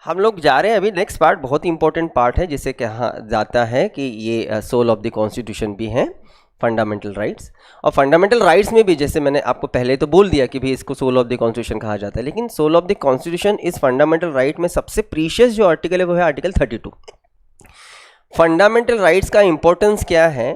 हम लोग जा रहे हैं अभी नेक्स्ट पार्ट, बहुत ही इंपॉर्टेंट पार्ट है जिसे कहा जाता है कि ये सोल ऑफ द कॉन्स्टिट्यूशन भी है, फंडामेंटल राइट्स। और फंडामेंटल राइट्स में भी जैसे मैंने आपको पहले तो बोल दिया कि भाई इसको सोल ऑफ द कॉन्स्टिट्यूशन कहा जाता है, लेकिन सोल ऑफ द कॉन्स्टिट्यूशन इस फंडामेंटल राइट में सबसे प्रीशियस जो आर्टिकल है वो है आर्टिकल 32। फंडामेंटल राइट्स का इंपॉर्टेंस क्या है,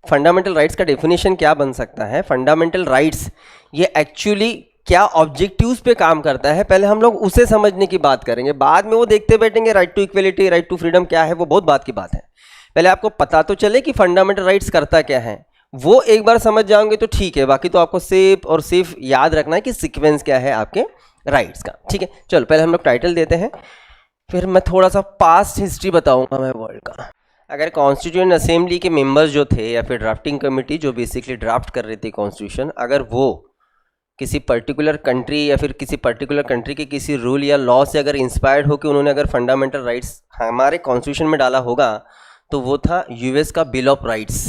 फंडामेंटल राइट्स का डेफिनेशन क्या बन सकता है, फंडामेंटल राइट्स ये एक्चुअली क्या ऑब्जेक्टिव्स पे काम करता है, पहले हम लोग उसे समझने की बात करेंगे। बाद में वो देखते बैठेंगे right to equality, right to freedom क्या है, वो बहुत बात की बात है। पहले आपको पता तो चले कि फंडामेंटल राइट्स करता क्या है, वो एक बार समझ जाओगे तो ठीक है। बाकी तो आपको सिर्फ और सिर्फ याद रखना है कि सीक्वेंस क्या है आपके राइट्स का। ठीक है, चलो पहले हम लोग टाइटल देते हैं, फिर मैं थोड़ा सा पास्ट हिस्ट्री बताऊंगा मैं वर्ल्ड का। अगर कॉन्स्टिट्यूएंट असेंबली के मेंबर्स जो थे या फिर ड्राफ्टिंग कमेटी जो बेसिकली ड्राफ्ट कर रही थी कॉन्स्टिट्यूशन, अगर वो किसी पर्टिकुलर कंट्री या फिर किसी पर्टिकुलर कंट्री के किसी रूल या लॉ से अगर इंस्पायर्ड होकर उन्होंने अगर फंडामेंटल राइट्स हमारे कॉन्स्टिट्यूशन में डाला होगा तो वो था यूएस का बिल ऑफ राइट्स।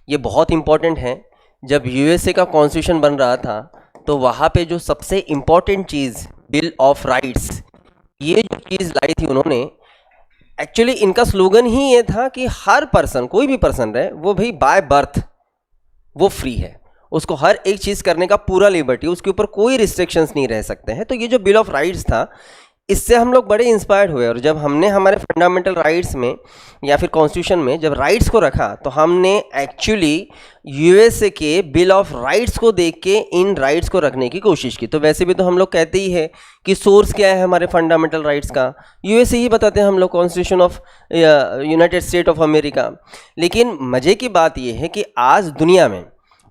ये बहुत इंपॉर्टेंट है। जब यूएसए का कॉन्स्टिट्यूशन बन रहा था तो वहाँ पे जो सबसे important cheese bill of rights, ये जो चीज़ लाई थी उन्होंने, एक्चुअली इनका स्लोगन ही ये था कि हर पर्सन, कोई भी पर्सन रहे वो भाई बाय बर्थ वो फ्री है, उसको हर एक चीज़ करने का पूरा लिबर्टी, उसके ऊपर कोई रिस्ट्रिक्शंस नहीं रह सकते हैं। तो ये जो बिल ऑफ राइट्स था इससे हम लोग बड़े इंस्पायर्ड हुए, और जब हमने हमारे फंडामेंटल राइट्स में या फिर कॉन्स्टिट्यूशन में जब राइट्स को रखा तो हमने एक्चुअली यूएसए के बिल ऑफ राइट्स को देख के इन राइट्स को रखने की कोशिश की। तो वैसे भी तो हम लोग कहते ही है कि सोर्स क्या है हमारे फंडामेंटल राइट्स का, यूएसए ही बताते हैं हम लोग, constitution of United state of America. लेकिन मज़े की बात यह है कि आज दुनिया में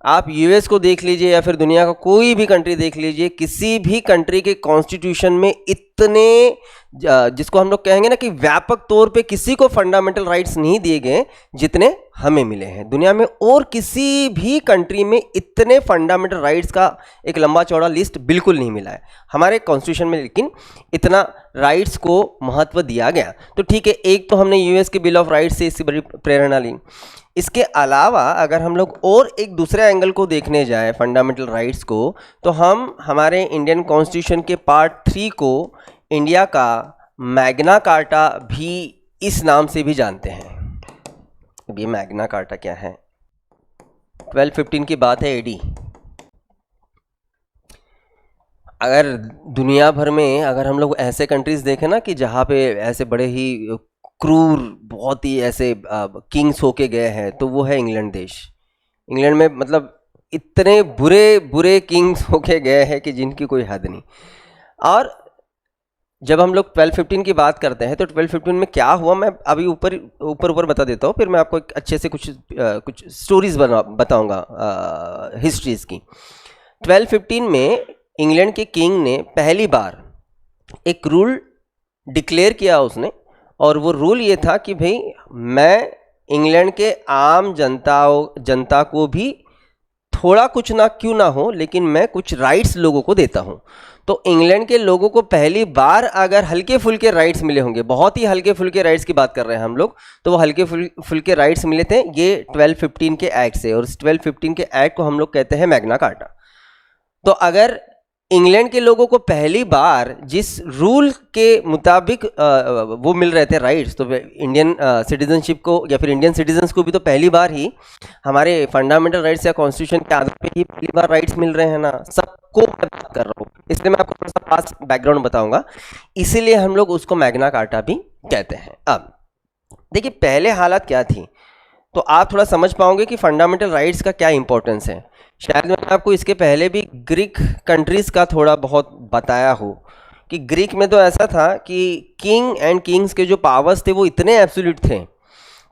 आप यूएस को देख लीजिए या फिर दुनिया का कोई भी कंट्री देख लीजिए, किसी भी कंट्री के कॉन्स्टिट्यूशन में इतने जिसको हम लोग कहेंगे ना कि व्यापक तौर पे किसी को फंडामेंटल राइट्स नहीं दिए गए जितने हमें मिले हैं दुनिया में। और किसी भी कंट्री में इतने फंडामेंटल राइट्स का एक लंबा चौड़ा लिस्ट बिल्कुल नहीं मिला है हमारे कॉन्स्टिट्यूशन में, लेकिन इतना राइट्स को महत्व दिया गया। तो ठीक है, एक तो हमने यूएस के बिल ऑफ राइट्स से इससे बड़ी प्रेरणा ली। इसके अलावा अगर हम लोग और एक दूसरे एंगल को देखने जाए फंडामेंटल राइट्स को, तो हम हमारे इंडियन कॉन्स्टिट्यूशन के पार्ट 3 को इंडिया का मैग्ना कार्टा भी इस नाम से भी जानते हैं। अब ये मैग्ना कार्टा क्या है, 1215 की बात है एडी। अगर दुनिया भर में अगर हम लोग ऐसे कंट्रीज देखें ना कि जहाँ पे ऐसे बड़े ही क्रूर, बहुत ही ऐसे किंग्स होके गए हैं, तो वो है इंग्लैंड देश। इंग्लैंड में मतलब इतने बुरे बुरे किंग्स होके गए हैं कि जिनकी कोई हद नहीं। और जब हम लोग 1215 की बात करते हैं तो 1215 में क्या हुआ मैं अभी ऊपर बता देता हूँ, फिर मैं आपको अच्छे से कुछ स्टोरीज बताऊँगा हिस्ट्रीज की। 1215 में इंग्लैंड के किंग ने पहली बार एक रूल डिक्लेयर किया उसने, और वो रूल ये था कि भाई मैं इंग्लैंड के आम जनता को भी थोड़ा कुछ ना क्यों ना हो, लेकिन मैं कुछ राइट्स लोगों को देता हूँ। तो इंग्लैंड के लोगों को पहली बार अगर हल्के फुल्के राइट्स मिले होंगे, बहुत ही हल्के फुल्के राइट्स की बात कर रहे हैं हम लोग, तो वो हल्के फुल्के राइट्स मिले थे ये 1215 के एक्ट से, और इस 1215 के एक्ट को हम लोग कहते हैं मैग्ना कार्टा। तो अगर इंग्लैंड के लोगों को पहली बार जिस रूल के मुताबिक वो मिल रहे थे राइट्स, तो इंडियन सिटीजनशिप को या फिर इंडियन सिटीजन्स को भी तो पहली बार ही हमारे फंडामेंटल राइट्स या कॉन्स्टिट्यूशन के आधार पे ही पहली बार राइट्स मिल रहे हैं ना, सबको मैं बात कर रहा हूँ। इसलिए मैं आपको थोड़ा सा पास्ट बैकग्राउंड बताऊंगा, इसीलिए हम लोग उसको मैग्ना कार्टा भी कहते हैं। अब देखिए पहले हालत क्या थी, तो आप थोड़ा समझ पाओगे कि फंडामेंटल राइट्स का क्या इंपॉर्टेंस है। शायद मैंने आपको इसके पहले भी ग्रीक कंट्रीज़ का थोड़ा बहुत बताया हो कि ग्रीक में तो ऐसा था कि किंग एंड किंग्स के जो पावर्स थे वो इतने एब्सोल्यूट थे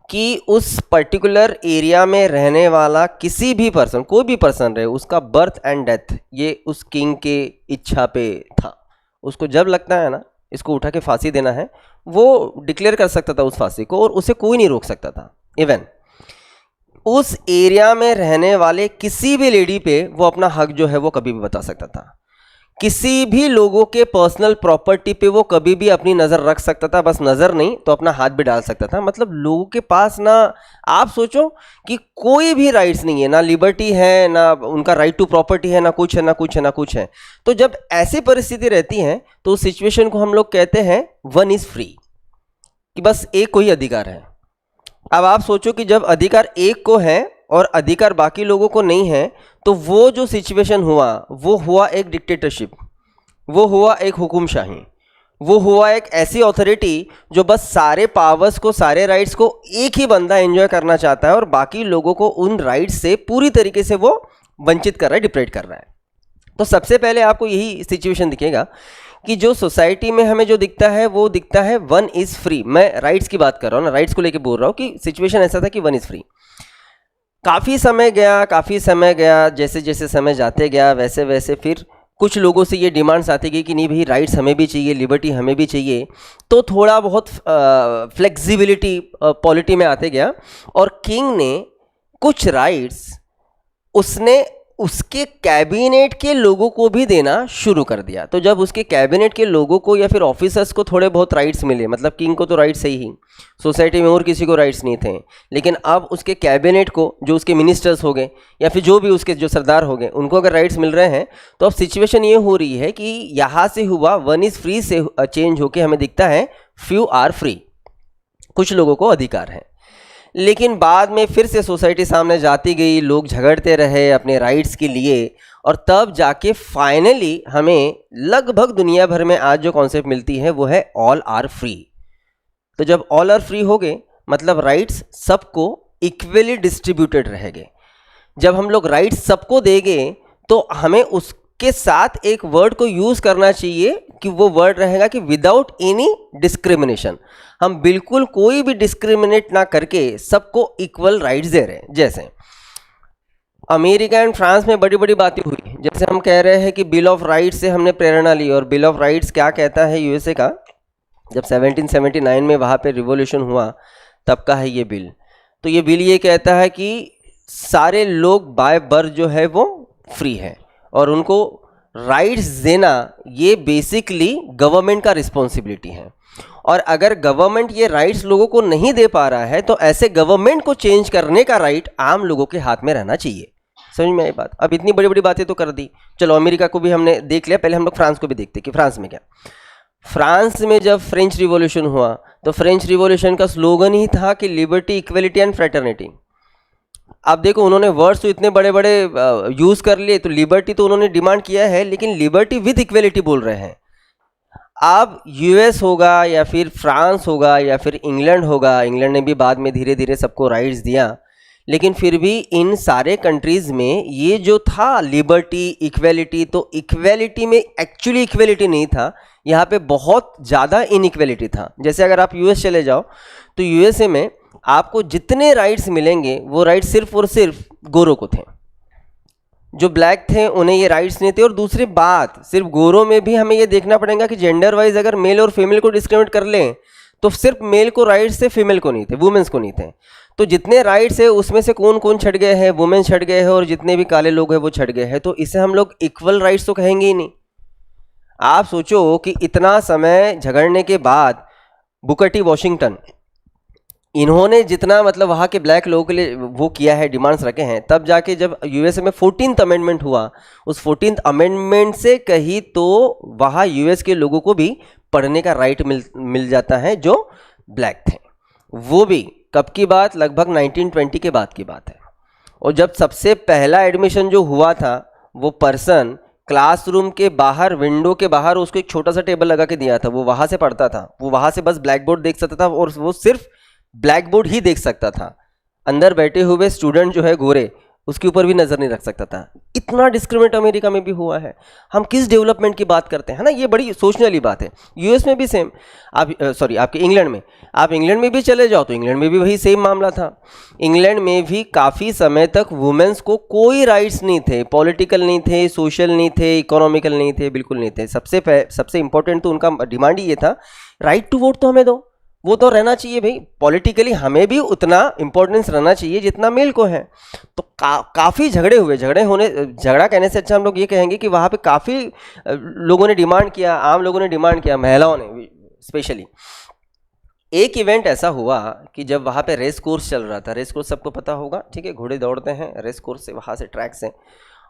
कि उस पर्टिकुलर एरिया में रहने वाला किसी भी पर्सन, कोई भी पर्सन रहे, उसका बर्थ एंड डेथ ये उस किंग के इच्छा पे था। उसको जब लगता है ना इसको उठा के फांसी देना है, वो डिक्लेयर कर सकता था उस फांसी को, और उसे कोई नहीं रोक सकता था। इवन उस एरिया में रहने वाले किसी भी लेडी पे वो अपना हक जो है वो कभी भी बता सकता था। किसी भी लोगों के पर्सनल प्रॉपर्टी पे वो कभी भी अपनी नज़र रख सकता था, बस नज़र नहीं तो अपना हाथ भी डाल सकता था। मतलब लोगों के पास ना, आप सोचो कि कोई भी राइट्स नहीं है, ना लिबर्टी है, ना उनका राइट टू प्रॉपर्टी है, ना कुछ है, ना कुछ है, ना कुछ है। तो जब ऐसी परिस्थिति रहती है तो उस सिचुएशन को हम लोग कहते हैं वन इज फ्री, कि बस एक को ही अधिकार है। अब आप सोचो कि जब अधिकार एक को है और अधिकार बाकी लोगों को नहीं है, तो वो जो सिचुएशन हुआ वो हुआ एक डिक्टेटरशिप, वो हुआ एक हुकुमशाही, वो हुआ एक ऐसी अथॉरिटी जो बस सारे पावर्स को, सारे राइट्स को एक ही बंदा एंजॉय करना चाहता है और बाकी लोगों को उन राइट्स से पूरी तरीके से वो वंचित कर रहा है, डिप्रेड कर रहा है। तो सबसे पहले आपको यही सिचुएशन दिखेगा कि जो सोसाइटी में हमें जो दिखता है वो दिखता है वन इज़ फ्री। मैं राइट्स की बात कर रहा हूँ ना, राइट्स को लेके बोल रहा हूँ कि सिचुएशन ऐसा था कि वन इज़ फ्री। काफ़ी समय गया, जैसे जैसे समय जाते गया वैसे वैसे फिर कुछ लोगों से ये डिमांड्स आती गई कि नहीं भाई, राइट्स हमें भी चाहिए, लिबर्टी हमें भी चाहिए। तो थोड़ा बहुत फ्लेक्सिबिलिटी पॉलिटी में आते गया और किंग ने कुछ राइट्स उसने उसके कैबिनेट के लोगों को भी देना शुरू कर दिया। तो जब उसके कैबिनेट के लोगों को या फिर ऑफिसर्स को थोड़े बहुत राइट्स मिले, मतलब किंग को तो राइट्स ही, सोसाइटी में और किसी को राइट्स नहीं थे, लेकिन अब उसके कैबिनेट को, जो उसके मिनिस्टर्स हो गए या फिर जो भी उसके जो सरदार हो गए, उनको अगर राइट्स मिल रहे हैं, तो अब सिचुएशन ये हो रही है कि यहाँ से हुआ वन इज़ फ्री से चेंज होकर हमें दिखता है फ्यू आर फ्री, कुछ लोगों को अधिकार है। लेकिन बाद में फिर से सोसाइटी सामने जाती गई, लोग झगड़ते रहे अपने राइट्स के लिए, और तब जाके फाइनली हमें लगभग दुनिया भर में आज जो कॉन्सेप्ट मिलती है वो है ऑल आर फ्री। तो जब ऑल आर फ्री हो गए, मतलब राइट्स सबको इक्वली डिस्ट्रीब्यूटेड रहेंगे। जब हम लोग राइट्स सबको देंगे तो हमें उसके साथ एक वर्ड को यूज़ करना चाहिए कि वो वर्ड रहेगा कि विदाउट एनी डिस्क्रिमिनेशन। हम बिल्कुल कोई भी डिस्क्रिमिनेट ना करके सबको इक्वल राइट्स दे रहे हैं। जैसे अमेरिका एंड फ्रांस में बड़ी बड़ी बातें हुई, जैसे हम कह रहे हैं कि बिल ऑफ राइट्स से हमने प्रेरणा ली, और बिल ऑफ राइट्स क्या कहता है यूएसए का, जब 1779 में वहाँ पे रिवॉल्यूशन हुआ तब का है ये बिल। तो ये बिल ये कहता है कि सारे लोग बाय बर्थ जो है वो फ्री है और उनको राइट्स देना ये बेसिकली गवर्नमेंट का रिस्पॉन्सिबिलिटी है। और अगर गवर्नमेंट ये राइट्स लोगों को नहीं दे पा रहा है तो ऐसे गवर्नमेंट को चेंज करने का राइट आम लोगों के हाथ में रहना चाहिए। समझ में आई बात? अब इतनी बड़ी बड़ी बातें तो कर दी, चलो अमेरिका को भी हमने देख लिया, पहले हम लोग फ्रांस को भी देखते कि फ्रांस में क्या। फ्रांस में जब फ्रेंच रिवॉल्यूशन हुआ तो फ्रेंच रिवॉल्यूशन का स्लोगन ही था कि लिबर्टी, इक्वलिटी एंड फ्रेटर्निटी। अब देखो उन्होंने वर्ड्स तो इतने बड़े बड़े यूज़ कर लिए, तो लिबर्टी तो उन्होंने डिमांड किया है, लेकिन लिबर्टी विद इक्वलिटी बोल रहे हैं। अब यूएस होगा या फिर फ्रांस होगा या फिर इंग्लैंड होगा, इंग्लैंड ने भी बाद में धीरे धीरे सबको राइट्स दिया, लेकिन फिर भी इन सारे कंट्रीज़ में ये जो था लिबर्टी, इक्वलिटी, तो इक्वलिटी में एक्चुअली इक्वलिटी नहीं था, यहाँ पे बहुत ज़्यादा इनइक्वलिटी था। जैसे अगर आप यूएस चले जाओ तो यूएसए में आपको जितने राइट्स मिलेंगे वो राइट्स सिर्फ और सिर्फ गोरों को थे, जो ब्लैक थे उन्हें ये राइट्स नहीं थे। और दूसरी बात, सिर्फ गोरों में भी हमें ये देखना पड़ेगा कि जेंडर वाइज अगर मेल और फीमेल को डिस्क्रिमिनेट कर लें तो सिर्फ मेल को राइट्स थे, फीमेल को नहीं थे, वुमेन्स को नहीं थे। तो जितने राइट्स है उसमें से कौन कौन छट गए हैं, वुमेन छट गए हैं और जितने भी काले लोग हैं वो छट गए हैं। तो इसे हम लोग इक्वल राइट्स तो कहेंगे ही नहीं। आप सोचो कि इतना समय झगड़ने के बाद बुकर टी वॉशिंगटन, इन्होंने जितना मतलब वहाँ के ब्लैक लोगों के लिए वो किया है, डिमांड्स रखे हैं, तब जाके जब यूएसए में 14th अमेंडमेंट हुआ, उस 14th अमेंडमेंट से कहीं तो वहाँ यूएस के लोगों को भी पढ़ने का राइट मिल जाता है जो ब्लैक थे। वो भी कब की बात, लगभग 1920 के बाद की बात है। और जब सबसे पहला एडमिशन जो हुआ था, वो पर्सन क्लासरूम के बाहर, विंडो के बाहर उसको एक छोटा सा टेबल लगा के दिया था, वो वहाँ से पढ़ता था, वो वहाँ से बस ब्लैक बोर्ड देख सकता था और वो सिर्फ ब्लैक बोर्ड ही देख सकता था। अंदर बैठे हुए स्टूडेंट जो है गोरे, उसके ऊपर भी नज़र नहीं रख सकता था। इतना डिस्क्रिमिनेट अमेरिका में भी हुआ है। हम किस डेवलपमेंट की बात करते हैं ना, ये बड़ी सोचने वाली बात है। यूएस में भी सेम, आपके इंग्लैंड में, आप इंग्लैंड में भी चले जाओ तो इंग्लैंड में भी वही सेम मामला था। इंग्लैंड में भी काफ़ी समय तक वुमेन्स को कोई राइट्स नहीं थे, पॉलिटिकल नहीं थे, सोशल नहीं थे, इकोनॉमिकल नहीं थे, बिल्कुल नहीं थे। सबसे इंपॉर्टेंट तो उनका डिमांड ही ये था, राइट टू वोट तो हमें दो। वो तो रहना चाहिए भाई, पॉलिटिकली हमें भी उतना इंपॉर्टेंस रहना चाहिए जितना मेल को है। तो काफ़ी झगड़े हुए, झगड़ा कहने से अच्छा हम लोग ये कहेंगे कि वहाँ पे काफ़ी लोगों ने डिमांड किया, आम लोगों ने डिमांड किया, महिलाओं ने स्पेशली। एक इवेंट ऐसा हुआ कि जब वहाँ पे रेस कोर्स चल रहा था, रेस कोर्स सबको पता होगा, ठीक है, घोड़े दौड़ते हैं रेस कोर्स से, वहाँ से ट्रैक से,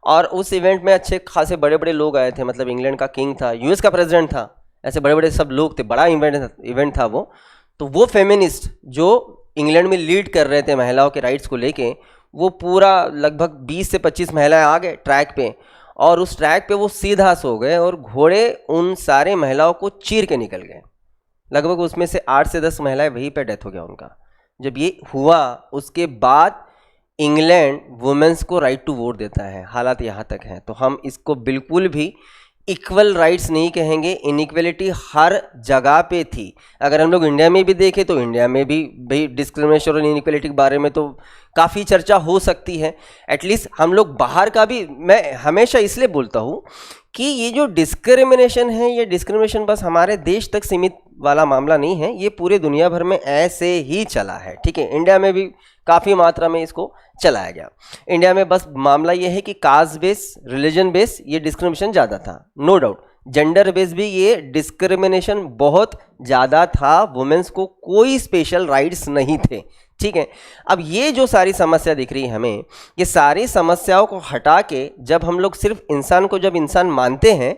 और उस इवेंट में अच्छे खासे बड़े बड़े लोग आए थे, मतलब इंग्लैंड का किंग था, यूएस का प्रेसिडेंट था, ऐसे बड़े बड़े सब लोग थे, बड़ा इवेंट था वो। तो वो फेमिनिस्ट जो इंग्लैंड में लीड कर रहे थे महिलाओं के राइट्स को लेके, वो पूरा लगभग 20 से 25 महिलाएं आ गए ट्रैक पे, और उस ट्रैक पे वो सीधा सो गए और घोड़े उन सारे महिलाओं को चीर के निकल गए। लगभग उसमें से 8 से 10 महिलाएं वहीं पे डेथ हो गया उनका। जब ये हुआ उसके बाद इंग्लैंड वुमेन्स को राइट टू वोट देता है, हालात यहाँ तक हैं। तो हम इसको बिल्कुल भी इक्वल राइट्स नहीं कहेंगे, इनइक्वलिटी हर जगह पे थी। अगर हम लोग इंडिया में भी देखें तो इंडिया में भी भाई डिस्क्रिमिनेशन और इनइक्वलिटी के बारे में तो काफ़ी चर्चा हो सकती है। एटलीस्ट हम लोग बाहर का भी, मैं हमेशा इसलिए बोलता हूँ कि ये जो डिस्क्रिमिनेशन है, ये डिस्क्रिमिनेशन बस हमारे देश तक सीमित वाला मामला नहीं है, ये पूरे दुनिया भर में ऐसे ही चला है, ठीक है। इंडिया में भी काफ़ी मात्रा में इसको चलाया गया। इंडिया में बस मामला ये है कि कास्ट बेस, रिलीजन बेस ये डिस्क्रिमिनेशन ज़्यादा था, नो डाउट। जेंडर बेस भी ये डिस्क्रिमिनेशन बहुत ज़्यादा था, वुमेन्स को कोई स्पेशल राइट्स नहीं थे, ठीक है। अब ये जो सारी समस्या दिख रही है हमें, ये सारी समस्याओं को हटा के जब हम लोग सिर्फ इंसान को जब इंसान मानते हैं,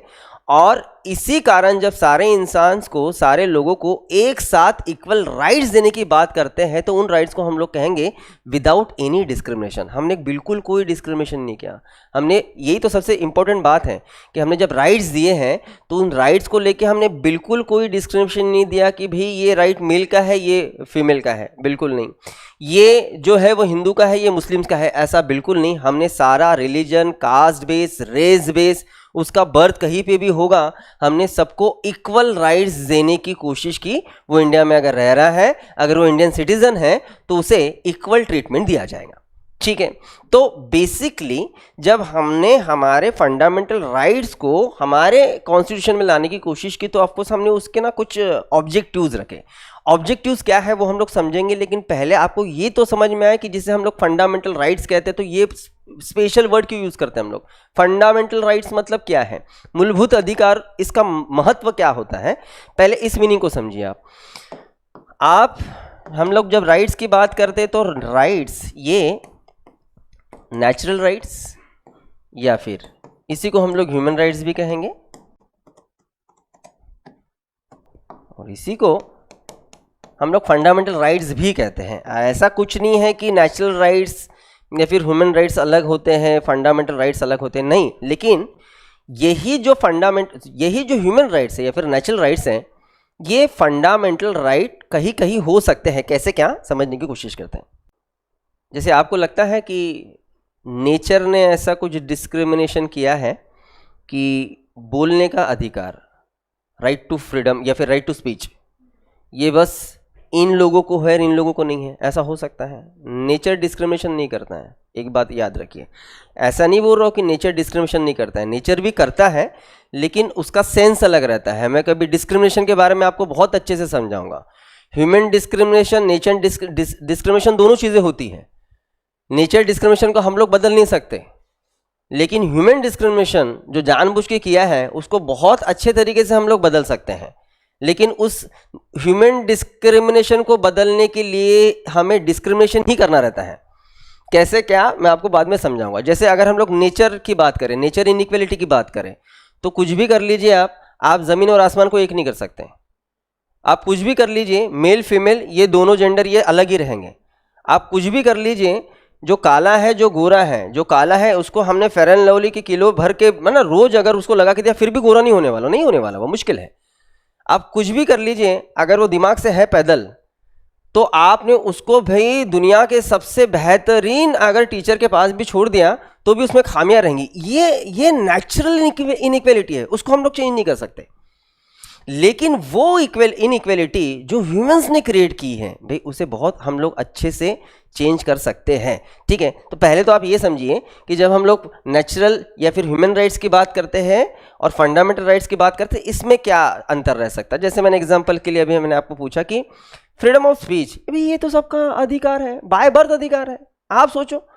और इसी कारण जब सारे इंसान को, सारे लोगों को एक साथ इक्वल राइट्स देने की बात करते हैं, तो उन राइट्स को हम लोग कहेंगे विदाउट एनी डिस्क्रिमिनेशन। हमने बिल्कुल कोई डिस्क्रिमिनेशन नहीं किया। हमने, यही तो सबसे इम्पोर्टेंट बात है कि हमने जब राइट्स दिए हैं तो उन राइट्स को लेके हमने बिल्कुल कोई डिस्क्रिमिनेशन नहीं दिया कि भाई ये राइट मेल का है, ये फीमेल का है, बिल्कुल नहीं। ये जो है वो हिंदू का है, ये मुस्लिम्स का है, ऐसा बिल्कुल नहीं। हमने सारा religion, caste base, race base, उसका बर्थ कहीं पे भी होगा, हमने सबको इक्वल राइट्स देने की कोशिश की। वो इंडिया में अगर रह रहा है, अगर वो इंडियन सिटीजन है, तो उसे इक्वल ट्रीटमेंट दिया जाएगा, ठीक है। तो बेसिकली जब हमने हमारे फंडामेंटल राइट्स को हमारे कॉन्स्टिट्यूशन में लाने की कोशिश की, तो ऑफकोर्स हमने उसके ना कुछ ऑब्जेक्टिव्स रखे। ऑब्जेक्टिव्स क्या है वो हम लोग समझेंगे, लेकिन पहले आपको ये तो समझ में आए कि जिसे हम लोग फंडामेंटल राइट्स कहते हैं, तो ये स्पेशल वर्ड क्यों यूज़ करते हैं हम लोग। फंडामेंटल राइट्स मतलब क्या है, मूलभूत अधिकार, इसका महत्व क्या होता है, पहले इस मीनिंग को समझिए आप। हम लोग जब राइट्स की बात करते हैं तो राइट्स ये नेचुरल राइट्स, या फिर इसी को हम लोग ह्यूमन राइट्स भी कहेंगे, और इसी को हम लोग फंडामेंटल राइट्स भी कहते हैं। ऐसा कुछ नहीं है कि नेचुरल राइट्स या फिर ह्यूमन राइट्स अलग होते हैं, फंडामेंटल राइट्स अलग होते हैं, नहीं। लेकिन यही जो ह्यूमन राइट्स है या फिर नेचुरल राइट्स हैं, ये फंडामेंटल राइट कहीं कहीं हो सकते हैं। कैसे, क्या समझने की कोशिश करते हैं। जैसे आपको लगता है कि नेचर ने ऐसा कुछ डिस्क्रिमिनेशन किया है कि बोलने का अधिकार, राइट टू फ्रीडम या फिर राइट टू स्पीच, ये बस इन लोगों को है, इन लोगों को नहीं है, ऐसा हो सकता है। नेचर डिस्क्रिमिनेशन नहीं करता है, एक बात याद रखिए। ऐसा नहीं बोल रहा हूँ कि नेचर डिस्क्रिमिनेशन नहीं करता है, नेचर भी करता है, लेकिन उसका सेंस अलग रहता है। मैं कभी डिस्क्रिमिनेशन के बारे में आपको बहुत अच्छे से समझाऊंगा। ह्यूमन डिस्क्रिमिनेशन, नेचर डिस्क्रिमिनेशन दोनों चीज़ें होती हैं। नेचर डिस्क्रिमिनेशन को हम लोग बदल नहीं सकते, लेकिन ह्यूमन डिस्क्रिमिनेशन जो जानबूझ के किया है उसको बहुत अच्छे तरीके से हम लोग बदल सकते हैं। लेकिन उस ह्यूमन डिस्क्रिमिनेशन को बदलने के लिए हमें डिस्क्रिमिनेशन ही करना रहता है। कैसे, क्या, मैं आपको बाद में समझाऊंगा। जैसे अगर हम लोग नेचर की बात करें, नेचर इनइक्वलिटी की बात करें, तो कुछ भी कर लीजिए आप ज़मीन और आसमान को एक नहीं कर सकते। आप कुछ भी कर लीजिए, मेल फीमेल ये दोनों जेंडर ये अलग ही रहेंगे। आप कुछ भी कर लीजिए, जो काला है जो गोरा है, जो काला है उसको हमने फेयर एंड लवली की किलो भर के ना रोज अगर उसको लगा के दिया फिर भी गोरा नहीं होने वाला, नहीं होने वाला, वो मुश्किल है। आप कुछ भी कर लीजिए, अगर वो दिमाग से है पैदल, तो आपने उसको भाई दुनिया के सबसे बेहतरीन अगर टीचर के पास भी छोड़ दिया तो भी उसमें खामियां रहेंगी। ये नेचुरल इनइक्वालिटी है, उसको हम लोग चेंज नहीं कर सकते। लेकिन वो इनइक्वेलिटी जो ह्यूमंस ने क्रिएट की है भाई, उसे बहुत हम लोग अच्छे से चेंज कर सकते हैं। ठीक है, तो पहले तो आप ये समझिए कि जब हम लोग नेचुरल या फिर ह्यूमन राइट्स की बात करते हैं और फंडामेंटल राइट्स की बात करते हैं, इसमें क्या अंतर रह सकता है। जैसे मैंने एग्जांपल के लिए अभी मैंने आपको पूछा कि फ्रीडम ऑफ स्पीच, भाई ये तो सबका अधिकार है, बाय बर्थ अधिकार है। आप सोचो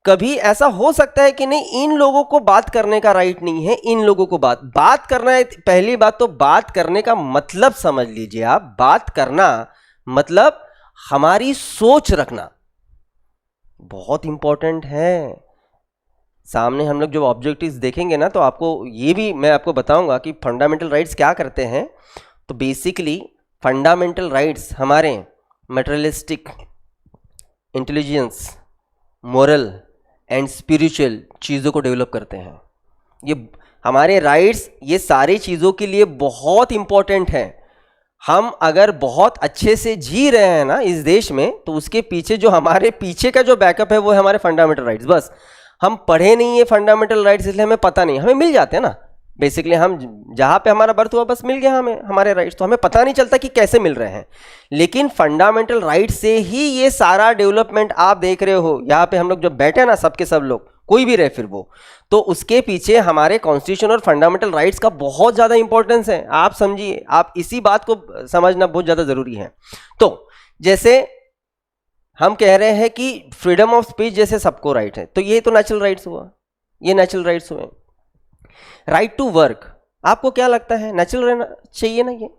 कभी ऐसा हो सकता है कि नहीं इन लोगों को बात करने का राइट नहीं है, इन लोगों को बात करना है। पहली बात तो बात करने का मतलब समझ लीजिए आप, बात करना मतलब हमारी सोच रखना बहुत इंपॉर्टेंट है। सामने हम लोग जब ऑब्जेक्टिव्स देखेंगे ना, तो आपको ये भी मैं आपको बताऊंगा कि फंडामेंटल राइट्स क्या करते हैं। तो बेसिकली फंडामेंटल राइट्स हमारे materialistic, intelligence, moral and spiritual चीज़ों को डेवलप करते हैं। ये हमारे राइट्स ये सारी चीज़ों के लिए बहुत इंपॉर्टेंट है। हम अगर बहुत अच्छे से जी रहे हैं ना इस देश में, तो उसके पीछे जो हमारे पीछे का जो बैकअप है वो है हमारे फंडामेंटल राइट्स। बस हम पढ़े नहीं है फंडामेंटल राइट्स, इसलिए हमें पता नहीं, हमें मिल जाते हैं ना। बेसिकली हम जहाँ पे हमारा बर्थ हुआ बस मिल गया हमें हमारे राइट्स, तो हमें पता नहीं चलता कि कैसे मिल रहे हैं। लेकिन फंडामेंटल राइट्स से ही ये सारा डेवलपमेंट आप देख रहे हो। यहाँ पे हम लोग जब बैठे ना, सबके सब लोग, कोई भी रहे फिर वो, तो उसके पीछे हमारे कॉन्स्टिट्यूशन और फंडामेंटल राइट्स का बहुत ज़्यादा इंपॉर्टेंस है। आप समझिए, आप इसी बात को समझना बहुत ज़्यादा ज़रूरी है। तो जैसे हम कह रहे हैं कि फ्रीडम ऑफ स्पीच जैसे सबको राइट है, तो ये तो नेचुरल राइट्स हुआ, ये नेचुरल राइट्स हुए। राइट टू वर्क, आपको क्या लगता है नेचुरल रहना चाहिए ना? ये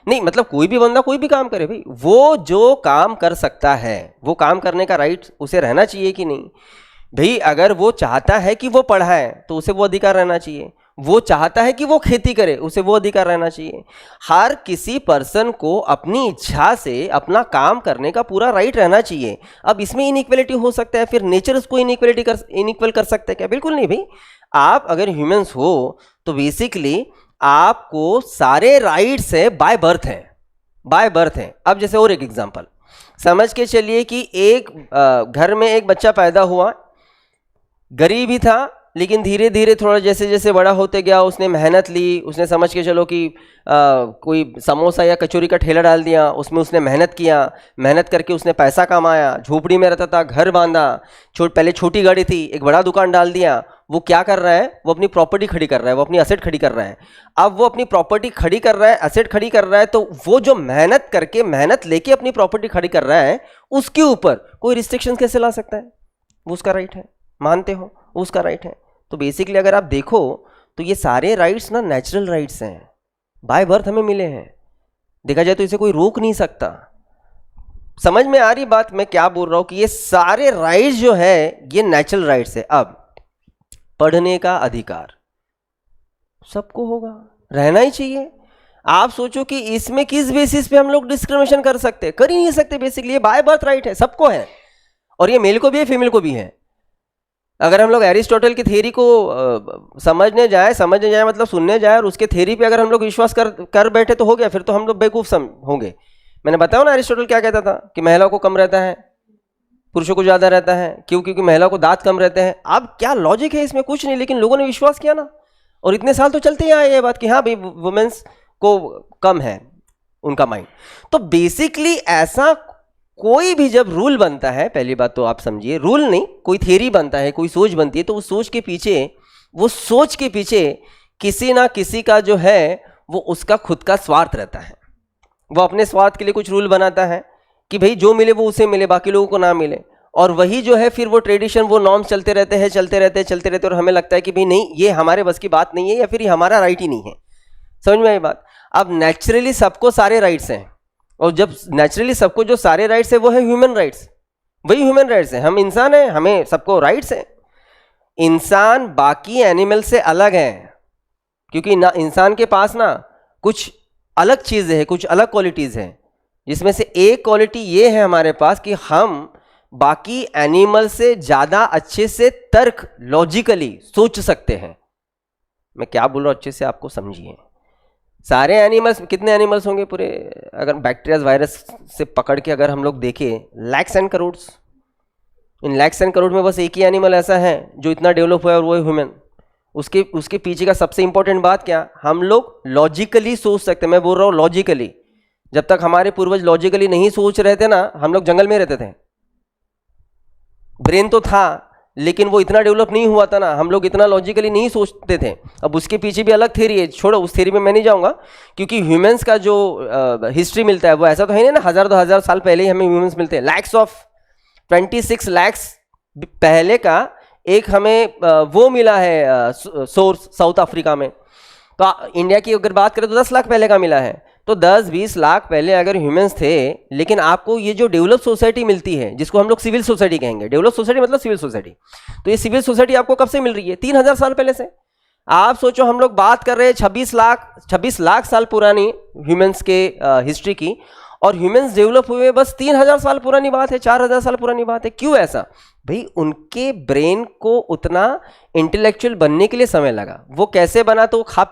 नहीं, मतलब कोई भी बंदा कोई भी काम करे भाई, वो जो काम कर सकता है वो काम करने का राइट उसे रहना चाहिए कि नहीं भाई? अगर वो चाहता है कि वो पढ़ाए तो उसे वो अधिकार रहना चाहिए। वो चाहता है कि वो खेती करे, उसे वो अधिकार रहना चाहिए। हर किसी पर्सन को अपनी इच्छा से अपना काम करने का पूरा राइट रहना चाहिए। अब इसमें इनइक्वलिटी हो सकता है, फिर नेचर उसको इनइक्वल कर सकता है क्या? बिल्कुल नहीं भाई। आप अगर ह्यूमंस हो तो बेसिकली आपको सारे राइट्स है बाय बर्थ है, बाय बर्थ है। अब जैसे और एक एग्जांपल समझ के चलिए कि एक घर में एक बच्चा पैदा हुआ, गरीब ही था, लेकिन धीरे धीरे थोड़ा जैसे जैसे बड़ा होते गया उसने मेहनत ली, उसने समझ के चलो कि कोई समोसा या कचौरी का ठेला डाल दिया, उसमें उसने मेहनत किया, मेहनत करके उसने पैसा कमाया, झोपड़ी में रहता था, घर बांधा, पहले छोटी गाड़ी थी, एक बड़ा दुकान डाल दिया। वो क्या कर रहा है? वो अपनी प्रॉपर्टी खड़ी कर रहा है, वो अपनी असेट खड़ी कर रहा है। अब वो अपनी प्रॉपर्टी खड़ी कर रहा है, असेट खड़ी कर रहा है, तो वो जो मेहनत करके मेहनत लेके अपनी प्रॉपर्टी खड़ी कर रहा है, उसके ऊपर कोई रिस्ट्रिक्शंस कैसे ला सकता है? वो उसका राइट है, मानते हो? उसका राइट है। तो बेसिकली अगर आप देखो तो ये सारे राइट्स ना नेचुरल राइट्स हैं, बाय बर्थ हमें मिले हैं। देखा जाए तो इसे कोई रोक नहीं सकता। समझ में आ रही बात मैं क्या बोल रहा हूं कि ये सारे राइट्स जो है ये नेचुरल राइट्स है। अब पढ़ने का अधिकार सबको होगा, रहना ही चाहिए। आप सोचो कि इसमें किस बेसिस पे हम लोग डिस्क्रिमिनेशन कर सकते हैं? कर ही नहीं सकते। बेसिकली ये बाय बर्थ राइट है, सबको है, और ये मेल को भी है, फीमेल को भी है। अगर हम लोग एरिस्टोटल की थ्योरी को समझने जाए मतलब सुनने जाए, और उसके थ्योरी पे अगर हम लोग विश्वास कर बैठे तो हो गया, फिर तो हम लोग बेवकूफ होंगे। मैंने बताया ना एरिस्टोटल क्या कहता था कि महिलाओं को कम रहता है, पुरुषों को ज्यादा रहता है। क्यों? क्योंकि महिलाओं को दांत कम रहते हैं। अब क्या लॉजिक है इसमें? कुछ नहीं, लेकिन लोगों ने विश्वास किया ना, और इतने साल तो चलते ही आए ये बात कि हाँ भाई वुमेन्स को कम है उनका माइंड। तो बेसिकली ऐसा कोई भी जब रूल बनता है, पहली बात तो आप समझिए, रूल नहीं, कोई थ्योरी बनता है, कोई सोच बनती है, तो उस सोच के पीछे किसी ना किसी का जो है वो उसका खुद का स्वार्थ रहता है। वो अपने स्वार्थ के लिए कुछ रूल बनाता है कि भाई जो मिले वो उसे मिले, बाकी लोगों को ना मिले। और वही जो है फिर वो ट्रेडिशन, वो नॉर्म्स चलते रहते हैं, और हमें लगता है कि भाई नहीं, ये हमारे बस की बात नहीं है, या फिर ये हमारा राइट ही नहीं है। समझ में आई बात? अब नेचुरली सबको सारे राइट्स हैं, और जब नेचुरली सबको जो सारे राइट्स है वो है ह्यूमन राइट्स, वही ह्यूमन राइट्स है। हम इंसान हैं, हमें सबको राइट्स है। इंसान बाकी एनिमल से अलग है, क्योंकि ना इंसान के पास ना कुछ अलग चीजें हैं, कुछ अलग क्वालिटीज हैं, जिसमें से एक क्वालिटी ये है हमारे पास कि हम बाकी एनिमल से ज्यादा अच्छे से तर्क लॉजिकली सोच सकते हैं। मैं क्या बोल रहा हूं अच्छे से आपको समझिए। सारे एनिमल्स, कितने एनिमल्स होंगे पूरे, अगर बैक्टीरिया वायरस से पकड़ के अगर हम लोग देखें, lakhs and crores. In lakhs and crore में बस एक ही एनिमल ऐसा है जो इतना डेवलप हुआ है, और वो है ह्यूमन। उसके उसके पीछे का सबसे इंपॉर्टेंट बात क्या, हम लोग लॉजिकली सोच सकते हैं। मैं बोल रहा हूं लॉजिकली, जब तक हमारे पूर्वज लॉजिकली नहीं सोच रहे थे ना, हम लोग जंगल में रहते थे। ब्रेन तो था लेकिन वो इतना डेवलप नहीं हुआ था ना, हम लोग इतना लॉजिकली नहीं सोचते थे। अब उसके पीछे भी अलग थ्योरी है, छोड़ो उस थ्योरी में मैं नहीं जाऊंगा, क्योंकि ह्यूमंस का जो हिस्ट्री मिलता है वो ऐसा तो है नहीं ना 1000-2000 साल पहले ही हमें ह्यूमंस मिलते हैं। लैक्स ऑफ 26 लैक्स पहले का एक हमें वो मिला है सोर्स साउथ अफ्रीका में। तो इंडिया की अगर बात करें तो 10 लाख पहले का मिला है। तो 10-20 लाख पहले अगर ह्यूमंस थे, लेकिन आपको ये जो डेवलप सोसाइटी मिलती है, जिसको हम लोग सिविल सोसाइटी कहेंगे, डेवलप सोसाइटी मतलब सिविल सोसाइटी, तो ये सिविल सोसाइटी आपको कब से मिल रही है? 3000 साल पहले से। आप सोचो, हम लोग बात कर रहे हैं 26 लाख साल पुरानी ह्यूमंस के हिस्ट्री की, और ह्यूमंस डेवलप हुए बस 3000 साल पुरानी बात है, 4000 साल पुरानी बात है। क्यों ऐसा? भाई उनके ब्रेन को उतना इंटेलेक्चुअल बनने के लिए समय लगा। वो कैसे बना? तो वो खा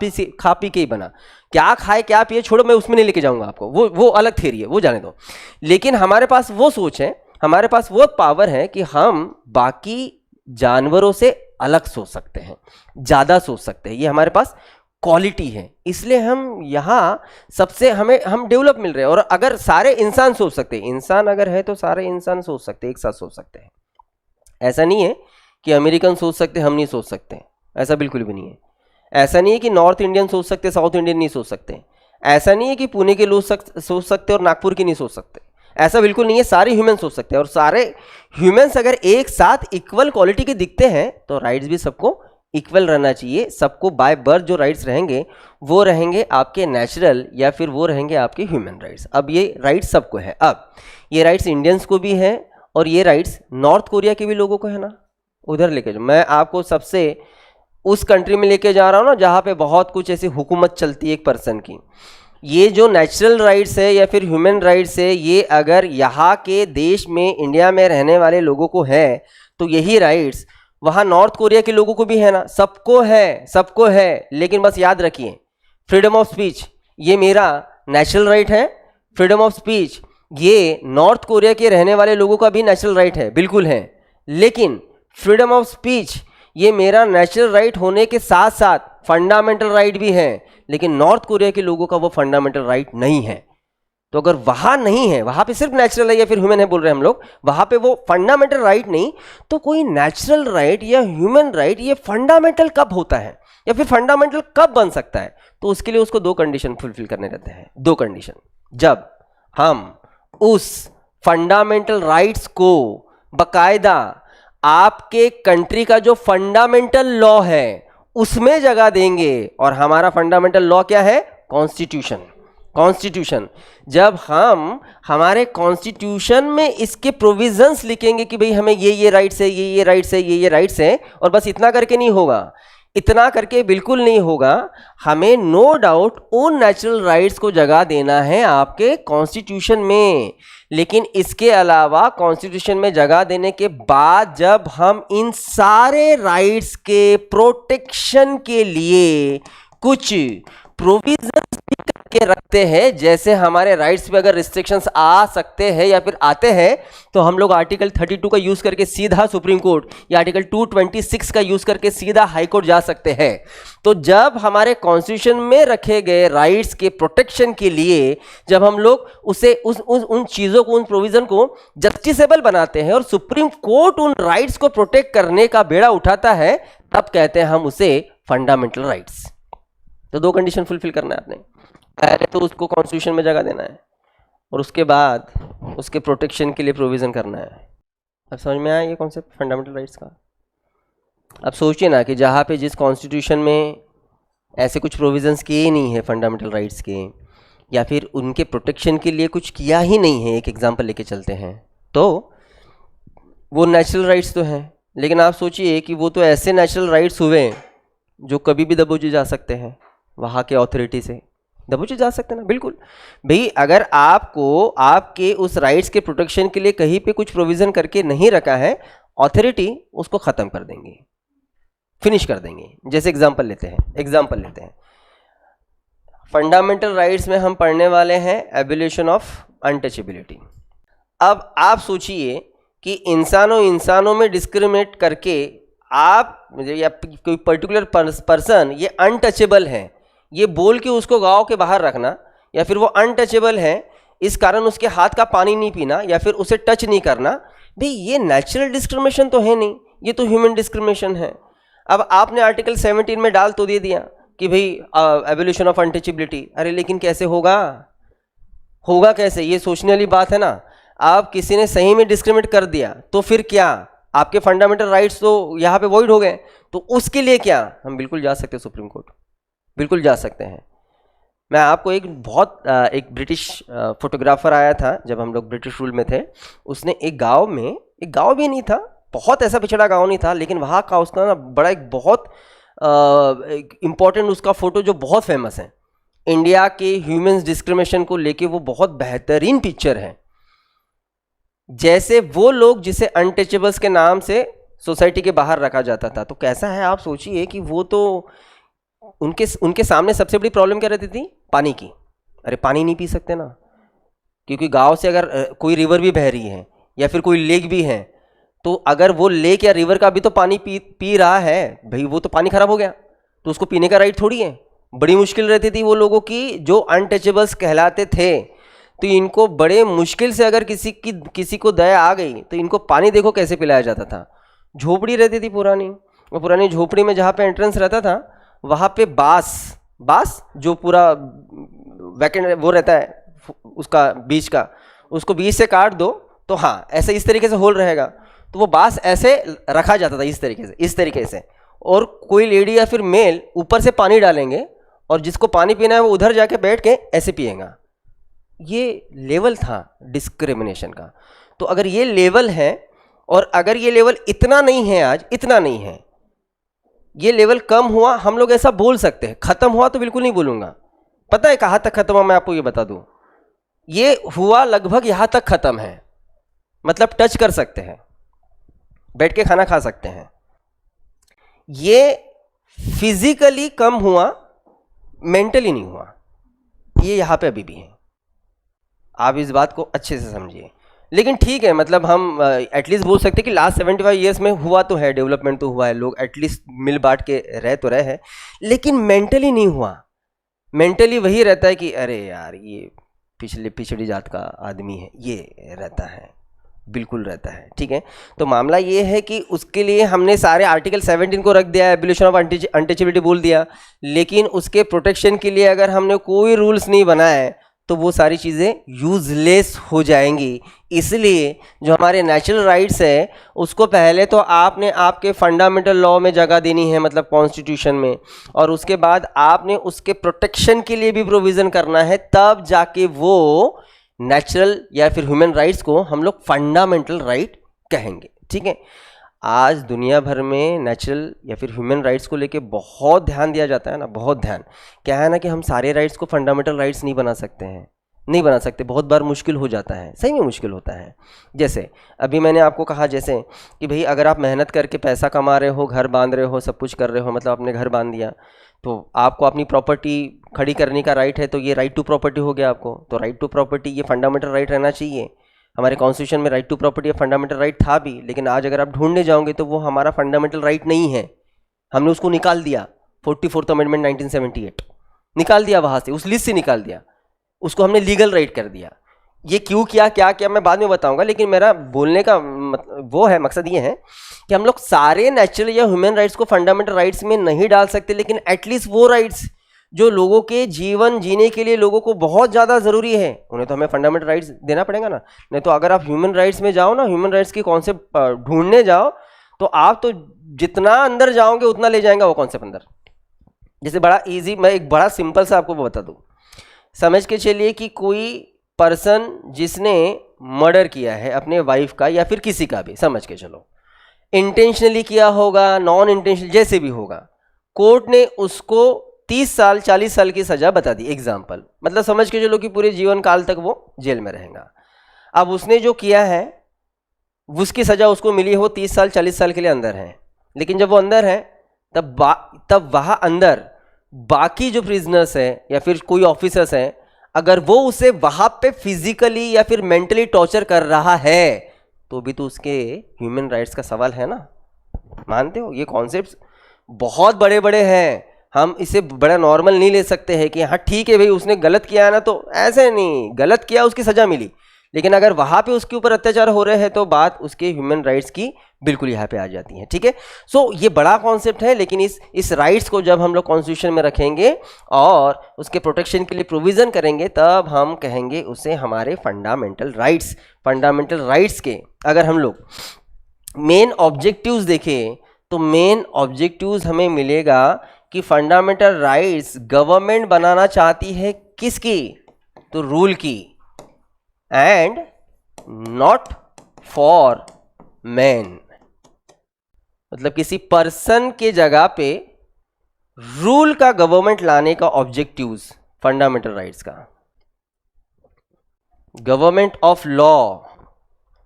पी के ही बना। क्या खाए क्या पिए छोड़ो, मैं उसमें नहीं लेके जाऊंगा आपको, वो अलग थ्योरी है, वो जाने दो। लेकिन हमारे पास वो सोच है, हमारे पास वो पावर है कि हम बाकी जानवरों से अलग सोच सकते हैं, ज्यादा सोच सकते हैं। ये हमारे पास क्वालिटी है, इसलिए हम यहाँ सबसे हम डेवलप मिल रहे हैं। और अगर सारे इंसान सोच सकते हैं, इंसान अगर है तो सारे इंसान सोच सकते हैं, एक साथ सोच सकते हैं। ऐसा नहीं है कि अमेरिकन सोच सकते हम नहीं सोच सकते, ऐसा बिल्कुल भी नहीं है। ऐसा नहीं है कि नॉर्थ इंडियन सोच सकते साउथ इंडियन नहीं सोच सकते। ऐसा नहीं है कि पुणे के लोग सोच सकते और नागपुर के नहीं सोच सकते, ऐसा बिल्कुल नहीं है। सारे ह्यूमन सोच सकते हैं, और सारे ह्यूमंस अगर एक साथ इक्वल क्वालिटी के दिखते हैं तो राइट्स भी सबको इक्वल रहना चाहिए। सबको बाय बर्थ जो राइट्स रहेंगे वो रहेंगे आपके नेचुरल, या फिर वो रहेंगे आपके ह्यूमन राइट्स। अब ये राइट्स सबको है। अब ये राइट्स इंडियंस को भी है, और ये राइट्स नॉर्थ कोरिया के भी लोगों को है ना। उधर लेके जाओ, मैं आपको सबसे उस कंट्री में लेके जा रहा हूँ ना जहाँ पे बहुत कुछ ऐसी हुकूमत चलती है एक पर्सन की। ये जो नेचुरल राइट्स है या फिर ह्यूमन राइट्स है, ये अगर यहाँ के देश में इंडिया में रहने वाले लोगों को है, तो यही राइट्स वहाँ नॉर्थ कोरिया के लोगों को भी है ना। सबको है, सबको है। लेकिन बस याद रखिए, फ्रीडम ऑफ स्पीच ये मेरा नेचुरल राइट है, फ्रीडम ऑफ स्पीच ये नॉर्थ कोरिया के रहने वाले लोगों का भी नेचुरल राइट है, बिल्कुल है। लेकिन फ्रीडम ऑफ स्पीच ये मेरा नेचुरल राइट होने के साथ साथ फंडामेंटल राइट भी है, लेकिन नॉर्थ कोरिया के लोगों का वो फंडामेंटल राइट नहीं है। तो अगर वहां नहीं है, वहां पे सिर्फ नेचुरल है या फिर ह्यूमन है बोल रहे हैं हम लोग, वहां पे वो फंडामेंटल राइट नहीं, तो कोई नेचुरल राइट या ह्यूमन राइट ये फंडामेंटल कब होता है या फिर फंडामेंटल कब बन सकता है? तो उसके लिए उसको 2 कंडीशन फुलफिल करने रहते हैं। 2 कंडीशन, जब हम उस फंडामेंटल राइट्स को बकायदा आपके कंट्री का जो फंडामेंटल लॉ है उसमें जगह देंगे। और हमारा फंडामेंटल लॉ क्या है? कॉन्स्टिट्यूशन। कॉन्स्टिट्यूशन जब हम हमारे कॉन्स्टिट्यूशन में इसके प्रोविजंस लिखेंगे कि भाई हमें ये राइट्स है, ये राइट्स है, ये राइट्स है, और बस इतना करके नहीं होगा, इतना करके बिल्कुल नहीं होगा। हमें नो डाउट उन नेचुरल राइट्स को जगह देना है आपके कॉन्स्टिट्यूशन में। लेकिन इसके अलावा कॉन्स्टिट्यूशन में जगह देने के बाद जब हम इन सारे राइट्स के प्रोटेक्शन के लिए कुछ प्रोविजंस भी करके रखते हैं, जैसे हमारे राइट्स पे अगर रिस्ट्रिक्शंस आ सकते हैं या फिर आते हैं, तो हम लोग आर्टिकल 32 का यूज करके सीधा सुप्रीम कोर्ट, या आर्टिकल 226 का यूज करके सीधा हाई कोर्ट जा सकते हैं। तो जब हमारे कॉन्स्टिट्यूशन में रखे गए राइट्स के प्रोटेक्शन के लिए जब हम लोग उसे उन चीजों को, उन प्रोविजन को जस्टिसेबल बनाते हैं और सुप्रीम कोर्ट उन राइट्स को प्रोटेक्ट करने का बेड़ा उठाता है, तब कहते हैं हम उसे फंडामेंटल राइट्स। तो 2 कंडीशन फुलफिल करना है आपने। पहले तो उसको कॉन्स्टिट्यूशन में जगह देना है, और उसके बाद उसके प्रोटेक्शन के लिए प्रोविज़न करना है। अब समझ में आया ये कॉन्सेप्ट फंडामेंटल राइट्स का? अब सोचिए ना कि जहाँ पे जिस कॉन्स्टिट्यूशन में ऐसे कुछ प्रोविजंस किए नहीं है फंडामेंटल राइट्स के, या फिर उनके प्रोटेक्शन के लिए कुछ किया ही नहीं है, एक एग्जांपल लेके चलते हैं, तो वो नेचुरल राइट्स तो हैं, लेकिन आप सोचिए कि वो तो ऐसे नेचुरल राइट्स हुए जो कभी भी दबोचे जा सकते हैं, वहाँ के अथॉरिटी से दबोचे जा सकते हैं ना। बिल्कुल भाई, अगर आपको आपके उस राइट्स के प्रोटेक्शन के लिए कहीं पे कुछ प्रोविज़न करके नहीं रखा है, अथॉरिटी उसको ख़त्म कर देंगे, फिनिश कर देंगे। जैसे एग्जांपल लेते हैं, फंडामेंटल राइट्स में हम पढ़ने वाले हैं एबोलिशन ऑफ अनटचेबिलिटी। अब आप सोचिए कि इंसानों में डिस्क्रिमिनेट करके आप या कोई पर्टिकुलर पर्सन ये अनटचेबल है, ये बोल के उसको गांव के बाहर रखना, या फिर वो अनटचेबल है इस कारण उसके हाथ का पानी नहीं पीना या फिर उसे टच नहीं करना, भाई ये नेचुरल डिस्क्रिमिनेशन तो है नहीं, ये तो ह्यूमन डिस्क्रिमिनेशन है। अब आपने आर्टिकल 17 में डाल तो दे दिया कि भाई एवोल्यूशन ऑफ अनटचेबिलिटी, अरे लेकिन कैसे होगा, होगा कैसे, ये सोचने वाली बात है ना। आप किसी ने सही में डिस्क्रिमिनेट कर दिया तो फिर क्या, आपके फंडामेंटल राइट्स तो यहाँ पे वॉइड हो गए, तो उसके लिए क्या, हम बिल्कुल जा सकते हैं सुप्रीम कोर्ट, बिल्कुल जा सकते हैं। मैं आपको एक ब्रिटिश फोटोग्राफर आया था जब हम लोग ब्रिटिश रूल में थे, उसने एक गांव में, एक गांव भी नहीं था, बहुत ऐसा पिछड़ा गांव नहीं था, लेकिन वहाँ का उसका ना बड़ा एक बहुत इम्पॉर्टेंट उसका फोटो जो बहुत फेमस है, इंडिया के ह्यूमन डिस्क्रिमिनेशन को लेके वो बहुत बेहतरीन पिक्चर है। जैसे वो लोग जिसे अनटचेबल्स के नाम से सोसाइटी के बाहर रखा जाता था, तो कैसा है आप सोचिए कि वो तो उनके सामने सबसे बड़ी प्रॉब्लम क्या रहती थी, पानी की। अरे पानी नहीं पी सकते ना, क्योंकि गांव से अगर कोई रिवर भी बह रही है या फिर कोई लेक भी है, तो अगर वो लेक या रिवर का भी तो पानी पी रहा है, भाई वो तो पानी खराब हो गया, तो उसको पीने का राइट थोड़ी है। बड़ी मुश्किल रहती थी वो लोगों की जो अनटचेबल्स कहलाते थे, तो इनको बड़े मुश्किल से अगर किसी को दया आ गई तो इनको पानी देखो कैसे पिलाया जाता था। झोपड़ी रहती थी पुरानी, और पुरानी झोपड़ी में जहाँ पे एंट्रेंस रहता था वहाँ पे बांस जो पूरा वैकेंट वो रहता है उसका बीच का, उसको बीच से काट दो तो हाँ ऐसे इस तरीके से होल रहेगा, तो वो बांस ऐसे रखा जाता था इस तरीके से, और कोई लेडी या फिर मेल ऊपर से पानी डालेंगे और जिसको पानी पीना है वो उधर जाके बैठ के ऐसे पिएगा। ये लेवल था डिस्क्रिमिनेशन का। तो अगर ये लेवल है, और अगर ये लेवल इतना नहीं है आज, इतना नहीं है, ये लेवल कम हुआ, हम लोग ऐसा बोल सकते हैं। खत्म हुआ तो बिल्कुल नहीं बोलूंगा, पता है कहाँ तक खत्म हुआ, मैं आपको ये बता दूं, ये हुआ लगभग यहां तक खत्म है, मतलब टच कर सकते हैं, बैठ के खाना खा सकते हैं। ये फिजिकली कम हुआ, मेंटली नहीं हुआ, ये यहां पे अभी भी है। आप इस बात को अच्छे से समझिए। लेकिन ठीक है, मतलब हम एटलीस्ट बोल सकते हैं कि लास्ट 75 ईयर्स में हुआ तो है, डेवलपमेंट तो हुआ है, लोग एटलीस्ट मिल बांट के रह तो रहे हैं, लेकिन मेंटली नहीं हुआ। मेंटली वही रहता है कि अरे यार ये पिछड़ी जात का आदमी है, ये रहता है, बिल्कुल रहता है। ठीक है, तो मामला ये है कि उसके लिए हमने सारे आर्टिकल 17 को रख दिया, एबोलिशन ऑफ अनटचेबिलिटी बोल दिया, लेकिन उसके प्रोटेक्शन के लिए अगर हमने कोई रूल्स नहीं बनाए तो वो सारी चीज़ें यूजलेस हो जाएंगी। इसलिए जो हमारे नेचुरल राइट्स है उसको पहले तो आपने आपके फंडामेंटल लॉ में जगह देनी है, मतलब कॉन्स्टिट्यूशन में, और उसके बाद आपने उसके प्रोटेक्शन के लिए भी प्रोविज़न करना है, तब जाके वो नेचुरल या फिर ह्यूमन राइट्स को हम लोग फंडामेंटल राइट कहेंगे। ठीक है, आज दुनिया भर में नेचुरल या फिर ह्यूमन राइट्स को लेके बहुत ध्यान दिया जाता है ना, बहुत ध्यान। क्या है ना कि हम सारे राइट्स को फंडामेंटल राइट्स नहीं बना सकते हैं, नहीं बना सकते, बहुत बार मुश्किल हो जाता है, सही में मुश्किल होता है। जैसे अभी मैंने आपको कहा जैसे कि भाई अगर आप मेहनत करके पैसा कमा रहे हो, घर बांध रहे हो, सब कुछ कर रहे हो, मतलब आपने घर बांध दिया, तो आपको अपनी प्रॉपर्टी खड़ी करने का राइट है, तो ये राइट टू प्रॉपर्टी हो गया आपको। तो राइट टू प्रॉपर्टी ये फंडामेंटल राइट रहना चाहिए। हमारे कॉन्स्टिट्यूशन में राइट टू प्रॉपर्टी या फंडामेंटल राइट था भी, लेकिन आज अगर आप ढूंढने जाओगे तो वो हमारा फंडामेंटल राइट नहीं है, हमने उसको निकाल दिया। 44th अमेंडमेंट 1978 निकाल दिया, वहाँ से उस लिस्ट से निकाल दिया, उसको हमने लीगल राइट कर दिया। ये क्यों किया, क्या किया, मैं बाद में बताऊंगा, लेकिन मेरा बोलने का वो है, मकसद ये है कि हम लोग सारे नेचुरल या ह्यूमन राइट्स को फंडामेंटल राइट्स में नहीं डाल सकते, लेकिन एटलीस्ट वो राइट्स जो लोगों के जीवन जीने के लिए लोगों को बहुत ज़्यादा ज़रूरी है, उन्हें तो हमें फंडामेंटल राइट्स देना पड़ेगा ना। नहीं तो अगर आप ह्यूमन राइट्स में जाओ ना, ह्यूमन राइट्स की कॉन्सेप्ट ढूंढने जाओ, तो आप तो जितना अंदर जाओगे उतना ले जाएंगे वो कॉन्सेप्ट अंदर। जैसे बड़ा इजी, मैं एक बड़ा सिंपल सा आपको बता दूँ, समझ के चलिए कि कोई पर्सन जिसने मर्डर किया है अपने वाइफ का या फिर किसी का भी, समझ के चलो, इंटेंशनली किया होगा, नॉन इंटेंशनली, जैसे भी होगा, कोर्ट ने उसको 30 साल 40 साल की सजा बता दी, एग्जाम्पल, मतलब समझ के चलो कि पूरे जीवन काल तक वो जेल में रहेगा। अब उसने जो किया है उसकी सजा उसको मिली है, वो 30 साल 40 साल के लिए अंदर है, लेकिन जब वो अंदर है तब वहाँ अंदर बाकी जो प्रिजनर्स हैं या फिर कोई ऑफिसर्स हैं, अगर वो उसे वहाँ पे फिजिकली या फिर मेंटली टॉर्चर कर रहा है तो भी तो उसके ह्यूमन राइट्स का सवाल है ना। मानते हो? ये कॉन्सेप्ट्स बहुत बड़े बड़े हैं, हम इसे बड़ा नॉर्मल नहीं ले सकते हैं कि हाँ ठीक है भाई उसने गलत किया है ना, तो ऐसे नहीं, गलत किया उसकी सजा मिली, लेकिन अगर वहां पे उसके ऊपर अत्याचार हो रहे हैं तो बात उसके ह्यूमन राइट्स की बिल्कुल यहाँ पे आ जाती है। ठीक है, सो ये बड़ा कॉन्सेप्ट है, लेकिन इस राइट्स को जब हम लोग कॉन्स्टिट्यूशन में रखेंगे और उसके प्रोटेक्शन के लिए प्रोविजन करेंगे तब हम कहेंगे उसे हमारे फंडामेंटल राइट्स। फंडामेंटल राइट्स के अगर हम लोग मेन ऑब्जेक्टिव्स देखें तो मेन ऑब्जेक्टिव्स हमें मिलेगा कि फंडामेंटल राइट्स गवर्नमेंट बनाना चाहती है किसकी? तो रूल की, एंड नॉट फॉर मैन। मतलब किसी पर्सन के जगह पे रूल का गवर्नमेंट लाने का ऑब्जेक्टिव्स फंडामेंटल राइट्स का। Government of law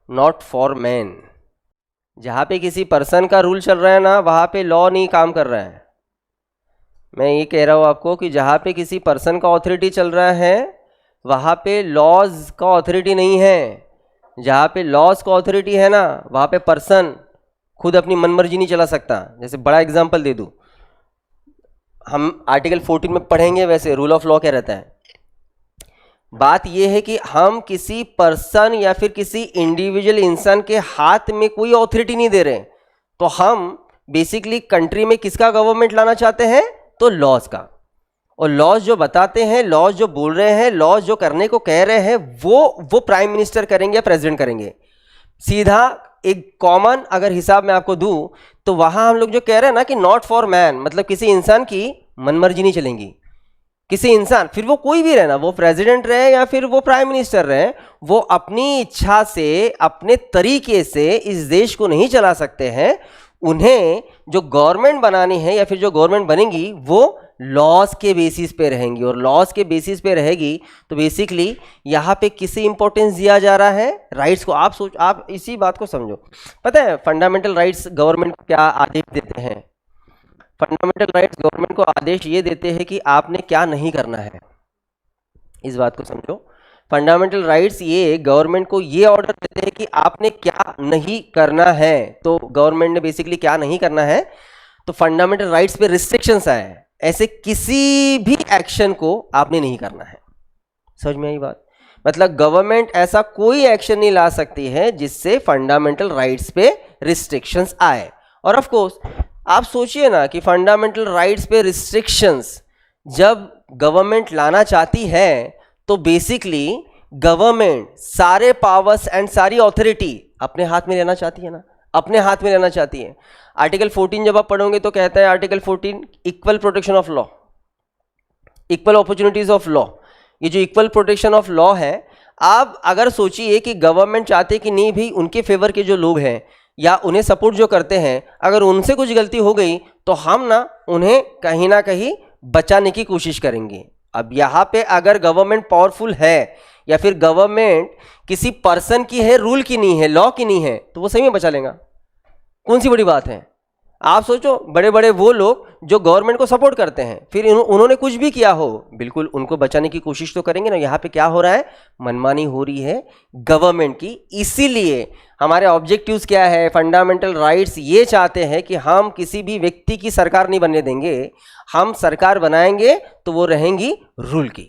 not for man. जहां पे किसी पर्सन का रूल चल रहा है ना, वहां पे लॉ नहीं काम कर रहा है। मैं ये कह रहा हूं आपको कि जहां पे किसी पर्सन का ऑथोरिटी चल रहा है वहां पे लॉज का ऑथोरिटी नहीं है। जहां पे लॉज का ऑथोरिटी है ना, वहां पे पर्सन खुद अपनी मनमर्जी नहीं चला सकता। जैसे बड़ा एग्जांपल दे दूं, हम आर्टिकल 14 में पढ़ेंगे, वैसे रूल ऑफ लॉ क्या रहता है। बात यह है कि हम किसी पर्सन या फिर किसी इंडिविजुअल इंसान के हाथ में कोई ऑथोरिटी नहीं दे रहे, तो हम बेसिकली कंट्री में किसका गवर्नमेंट लाना चाहते हैं? तो लॉज का। और लॉज जो बताते हैं, लॉज जो बोल रहे हैं, लॉज जो करने को कह रहे हैं, वो प्राइम मिनिस्टर करेंगे या प्रेसिडेंट करेंगे। सीधा एक कॉमन अगर हिसाब में आपको दूं तो वहां हम लोग जो कह रहे हैं ना कि नॉट फॉर मैन, मतलब किसी इंसान की मनमर्जी नहीं चलेंगी। किसी इंसान, फिर वो कोई भी रहे ना, वो प्रेसिडेंट रहे या फिर वो प्राइम मिनिस्टर रहे, वो अपनी इच्छा से अपने तरीके से इस देश को नहीं चला सकते हैं। उन्हें जो गवर्नमेंट बनानी है या फिर जो गवर्नमेंट बनेगी वो लॉज के बेसिस पे रहेंगी, और लॉज के बेसिस पे रहेगी तो बेसिकली यहाँ पे किसी इंपॉर्टेंस दिया जा रहा है? राइट्स को। आप इसी बात को समझो। पता है फंडामेंटल राइट्स गवर्नमेंट को क्या आदेश देते हैं? फंडामेंटल राइट्स गवर्नमेंट को आदेश ये देते हैं कि आपने क्या नहीं करना है। इस बात को समझो। फंडामेंटल राइट्स ये गवर्नमेंट को ये ऑर्डर देते हैं कि आपने क्या नहीं करना है। तो गवर्नमेंट ने बेसिकली क्या नहीं करना है, तो फंडामेंटल राइट्स पे रिस्ट्रिक्शंस आए हैं। ऐसे किसी भी एक्शन को आपने नहीं करना है। समझ में आई बात? मतलब गवर्नमेंट ऐसा कोई एक्शन नहीं ला सकती है जिससे फंडामेंटल राइट्स पे रिस्ट्रिक्शंस आए। और ऑफ कोर्स आप सोचिए ना कि फंडामेंटल राइट्स पे रिस्ट्रिक्शंस जब गवर्नमेंट लाना चाहती है तो बेसिकली गवर्नमेंट सारे पावर्स एंड सारी ऑथोरिटी अपने हाथ में लेना चाहती है ना, अपने हाथ में लेना चाहती है। आर्टिकल 14 जब आप पढ़ोगे तो कहता है article 14 equal protection of law, equal opportunities of law. ये जो इक्वल प्रोटेक्शन ऑफ लॉ है, आप अगर सोचिए कि गवर्नमेंट चाहते कि नहीं भाई उनके फेवर के जो लोग हैं या उन्हें सपोर्ट जो करते हैं, अगर उनसे कुछ गलती हो गई तो हम ना उन्हें कहीं ना कहीं बचाने की कोशिश करेंगे। अब यहाँ पे अगर गवर्नमेंट पावरफुल है या फिर गवर्नमेंट किसी पर्सन की है, रूल की नहीं है, लॉ की नहीं है, तो वो सही में बचा लेगा। कौन सी बड़ी बात है? आप सोचो, बड़े बड़े वो लोग जो गवर्नमेंट को सपोर्ट करते हैं, फिर उन्होंने कुछ भी किया हो, बिल्कुल उनको बचाने की कोशिश तो करेंगे ना। यहाँ पे क्या हो रहा है? मनमानी हो रही है गवर्नमेंट की। इसीलिए हमारे ऑब्जेक्टिव्स क्या है? फंडामेंटल राइट्स ये चाहते हैं कि हम किसी भी व्यक्ति की सरकार नहीं बनने देंगे। हम सरकार बनाएंगे तो वो रहेंगी रूल की।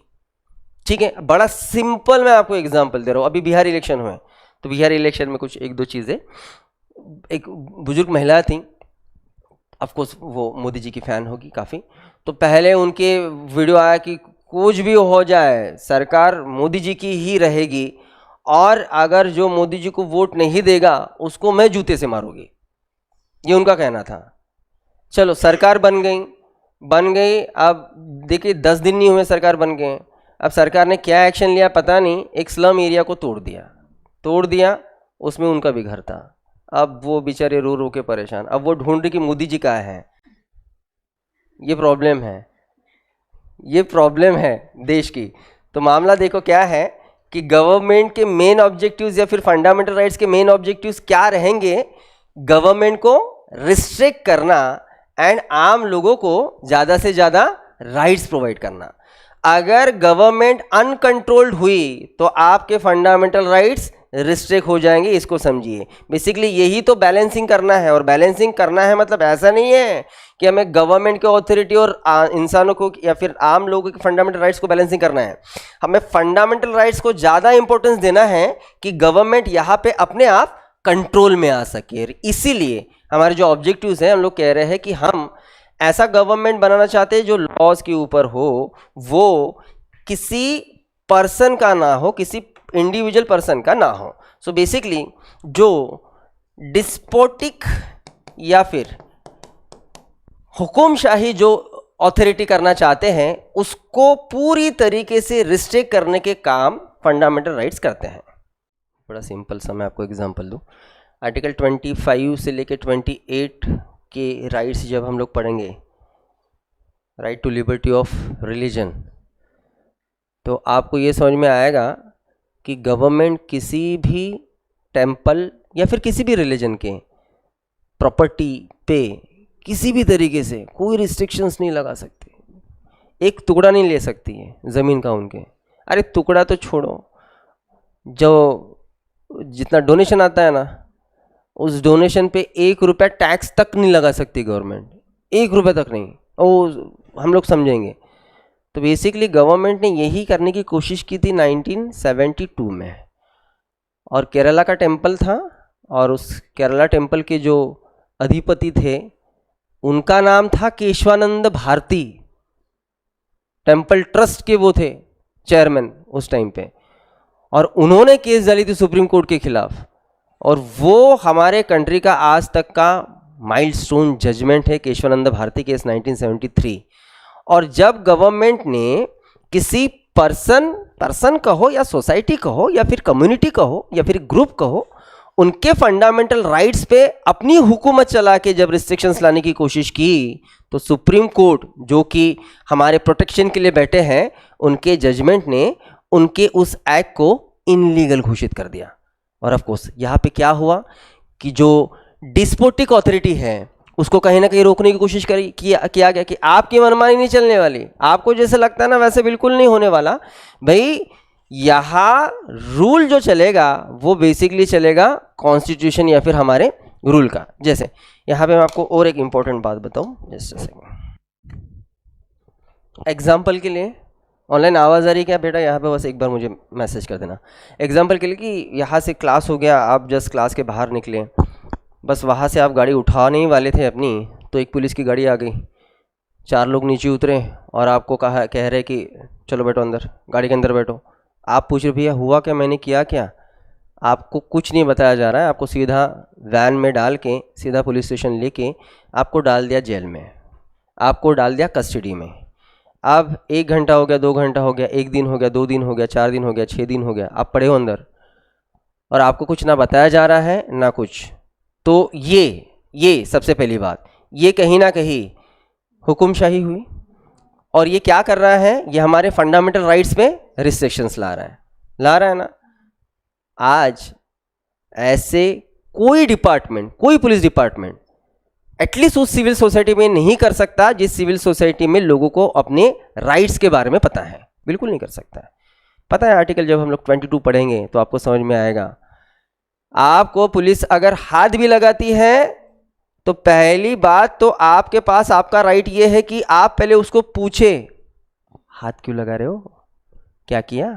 ठीक है, बड़ा सिंपल मैं आपको एग्जाम्पल दे रहा हूँ। अभी बिहार इलेक्शन हुए तो बिहार इलेक्शन में कुछ एक दो चीज़ें, एक बुजुर्ग महिला थी, ऑफकोर्स वो मोदी जी की फ़ैन होगी काफ़ी, तो पहले उनके वीडियो आया कि कुछ भी हो जाए सरकार मोदी जी की ही रहेगी, और अगर जो मोदी जी को वोट नहीं देगा उसको मैं जूते से मारूंगी, ये उनका कहना था। चलो सरकार बन गई। अब देखिए 10 दिन नहीं हुए सरकार बन गए। अब सरकार ने क्या एक्शन लिया पता नहीं, एक स्लम एरिया को तोड़ दिया, उसमें उनका भी घर था। अब वो बेचारे रो रो के परेशान, अब वो ढूंढ रहे कि मोदी जी कहाँ हैं। ये प्रॉब्लम है देश की। तो मामला देखो क्या है कि गवर्नमेंट के मेन ऑब्जेक्टिव्स या फिर फंडामेंटल राइट्स के मेन ऑब्जेक्टिव्स क्या रहेंगे? गवर्नमेंट को रिस्ट्रिक्ट करना एंड आम लोगों को ज़्यादा से ज़्यादा राइट्स प्रोवाइड करना। अगर गवर्नमेंट अनकंट्रोल्ड हुई तो आपके फंडामेंटल राइट्स रिस्ट्रिक्ट हो जाएंगे, इसको समझिए। बेसिकली यही तो बैलेंसिंग करना है, और बैलेंसिंग करना है मतलब ऐसा नहीं है कि हमें गवर्नमेंट के अथॉरिटी और इंसानों को या फिर आम लोगों के फंडामेंटल राइट्स को बैलेंसिंग करना है। हमें फंडामेंटल राइट्स को ज़्यादा इंपॉर्टेंस देना है कि गवर्नमेंट यहाँ पे अपने आप कंट्रोल में आ सके। इसीलिए हमारे जो ऑब्जेक्टिव्स हैं, हम लोग कह रहे हैं कि हम ऐसा गवर्नमेंट बनाना चाहते हैं जो लॉज के ऊपर हो, वो किसी पर्सन का ना हो, किसी इंडिविजुअल पर्सन का ना हो। सो बेसिकली जो डिस्पोटिक या फिर हुकुमशाही जो अथॉरिटी करना चाहते हैं, उसको पूरी तरीके से रिस्ट्रिक्ट करने के काम फंडामेंटल राइट्स करते हैं। बड़ा सिंपल सा मैं आपको एग्जांपल दूं। आर्टिकल 25 से लेकर 28 के राइट्स जब हम लोग पढ़ेंगे, right to liberty of religion, तो आपको ये समझ में आएगा कि गवर्नमेंट किसी भी टेम्पल या फिर किसी भी रिलीजन के प्रॉपर्टी पे किसी भी तरीके से कोई रिस्ट्रिक्शंस नहीं लगा सकती। एक टुकड़ा नहीं ले सकती है ज़मीन का उनके। अरे टुकड़ा तो छोड़ो, जो जितना डोनेशन आता है ना, उस डोनेशन पे 1 रुपया टैक्स तक नहीं लगा सकती गवर्नमेंट, 1 रुपये तक नहीं। वो हम लोग समझेंगे। तो बेसिकली गवर्नमेंट ने यही करने की कोशिश की थी 1972 में। और केरला का टेम्पल था, और उस केरला टेम्पल के जो अधिपति थे उनका नाम था केशवानंद भारती। टेम्पल ट्रस्ट के वो थे चेयरमैन उस टाइम पे, और उन्होंने केस डाली थी सुप्रीम कोर्ट के खिलाफ। और वो हमारे कंट्री का आज तक का माइलस्टोन जजमेंट है, केशवानंद भारती केस 1973। और जब गवर्नमेंट ने किसी पर्सन कहो या सोसाइटी कहो या फिर कम्युनिटी कहो या फिर ग्रुप कहो, उनके फंडामेंटल राइट्स पे अपनी हुकूमत चला के जब रिस्ट्रिक्शंस लाने की कोशिश की, तो सुप्रीम कोर्ट जो कि हमारे प्रोटेक्शन के लिए बैठे हैं, उनके जजमेंट ने उनके उस एक्ट को इनलीगल घोषित कर दिया। और ऑफ कोर्स यहाँ पे क्या हुआ कि जो डिस्पोटिक अथॉरिटी है उसको कहीं ना कहीं रोकने की कोशिश किया गया कि आपकी मनमानी नहीं चलने वाली, आपको जैसे लगता है ना वैसे बिल्कुल नहीं होने वाला भाई। यहाँ रूल जो चलेगा वो बेसिकली चलेगा कॉन्स्टिट्यूशन या फिर हमारे रूल का। जैसे यहाँ पे मैं आपको और एक इम्पॉर्टेंट बात बताऊँ, जस्ट सेकंड। एग्जाम्पल के लिए ऑनलाइन आवाज़ आ रही है क्या बेटा? यहाँ पे बस एक बार मुझे मैसेज कर देना। एग्जाम्पल के लिए कि यहाँ से क्लास हो गया, आप जस्ट क्लास के बाहर निकले, बस वहाँ से आप गाड़ी उठाने ही वाले थे अपनी, तो एक पुलिस की गाड़ी आ गई, 4 लोग नीचे उतरे और आपको कह रहे कि चलो बैठो अंदर, गाड़ी के अंदर बैठो। आप पूछ रहे भैया हुआ क्या, मैंने किया क्या? आपको कुछ नहीं बताया जा रहा है, आपको सीधा वैन में डाल के सीधा पुलिस स्टेशन लेके आपको डाल दिया जेल में, आपको डाल दिया कस्टडी में। अब 1 घंटा हो गया, 2 घंटा हो गया, 1 दिन हो गया, 2 दिन हो गया, 4 दिन हो गया, 6 दिन हो गया, आप पड़े हो अंदर और आपको कुछ ना बताया जा रहा है ना कुछ। तो ये सबसे पहली बात, ये कहीं ना कहीं हुकुमशाही हुई। और ये क्या कर रहा है, ये हमारे फंडामेंटल राइट्स पे रिस्ट्रिक्शंस ला रहा है ना। आज ऐसे कोई डिपार्टमेंट, कोई पुलिस डिपार्टमेंट एटलीस्ट उस सिविल सोसाइटी में नहीं कर सकता जिस सिविल सोसाइटी में लोगों को अपने राइट्स के बारे में पता है, बिल्कुल नहीं कर सकता है। पता है आर्टिकल जब हम लोग 22 पढ़ेंगे तो आपको समझ में आएगा। आपको पुलिस अगर हाथ भी लगाती है तो पहली बात तो आपके पास आपका राइट ये है कि आप पहले उसको पूछे हाथ क्यों लगा रहे हो, क्या किया,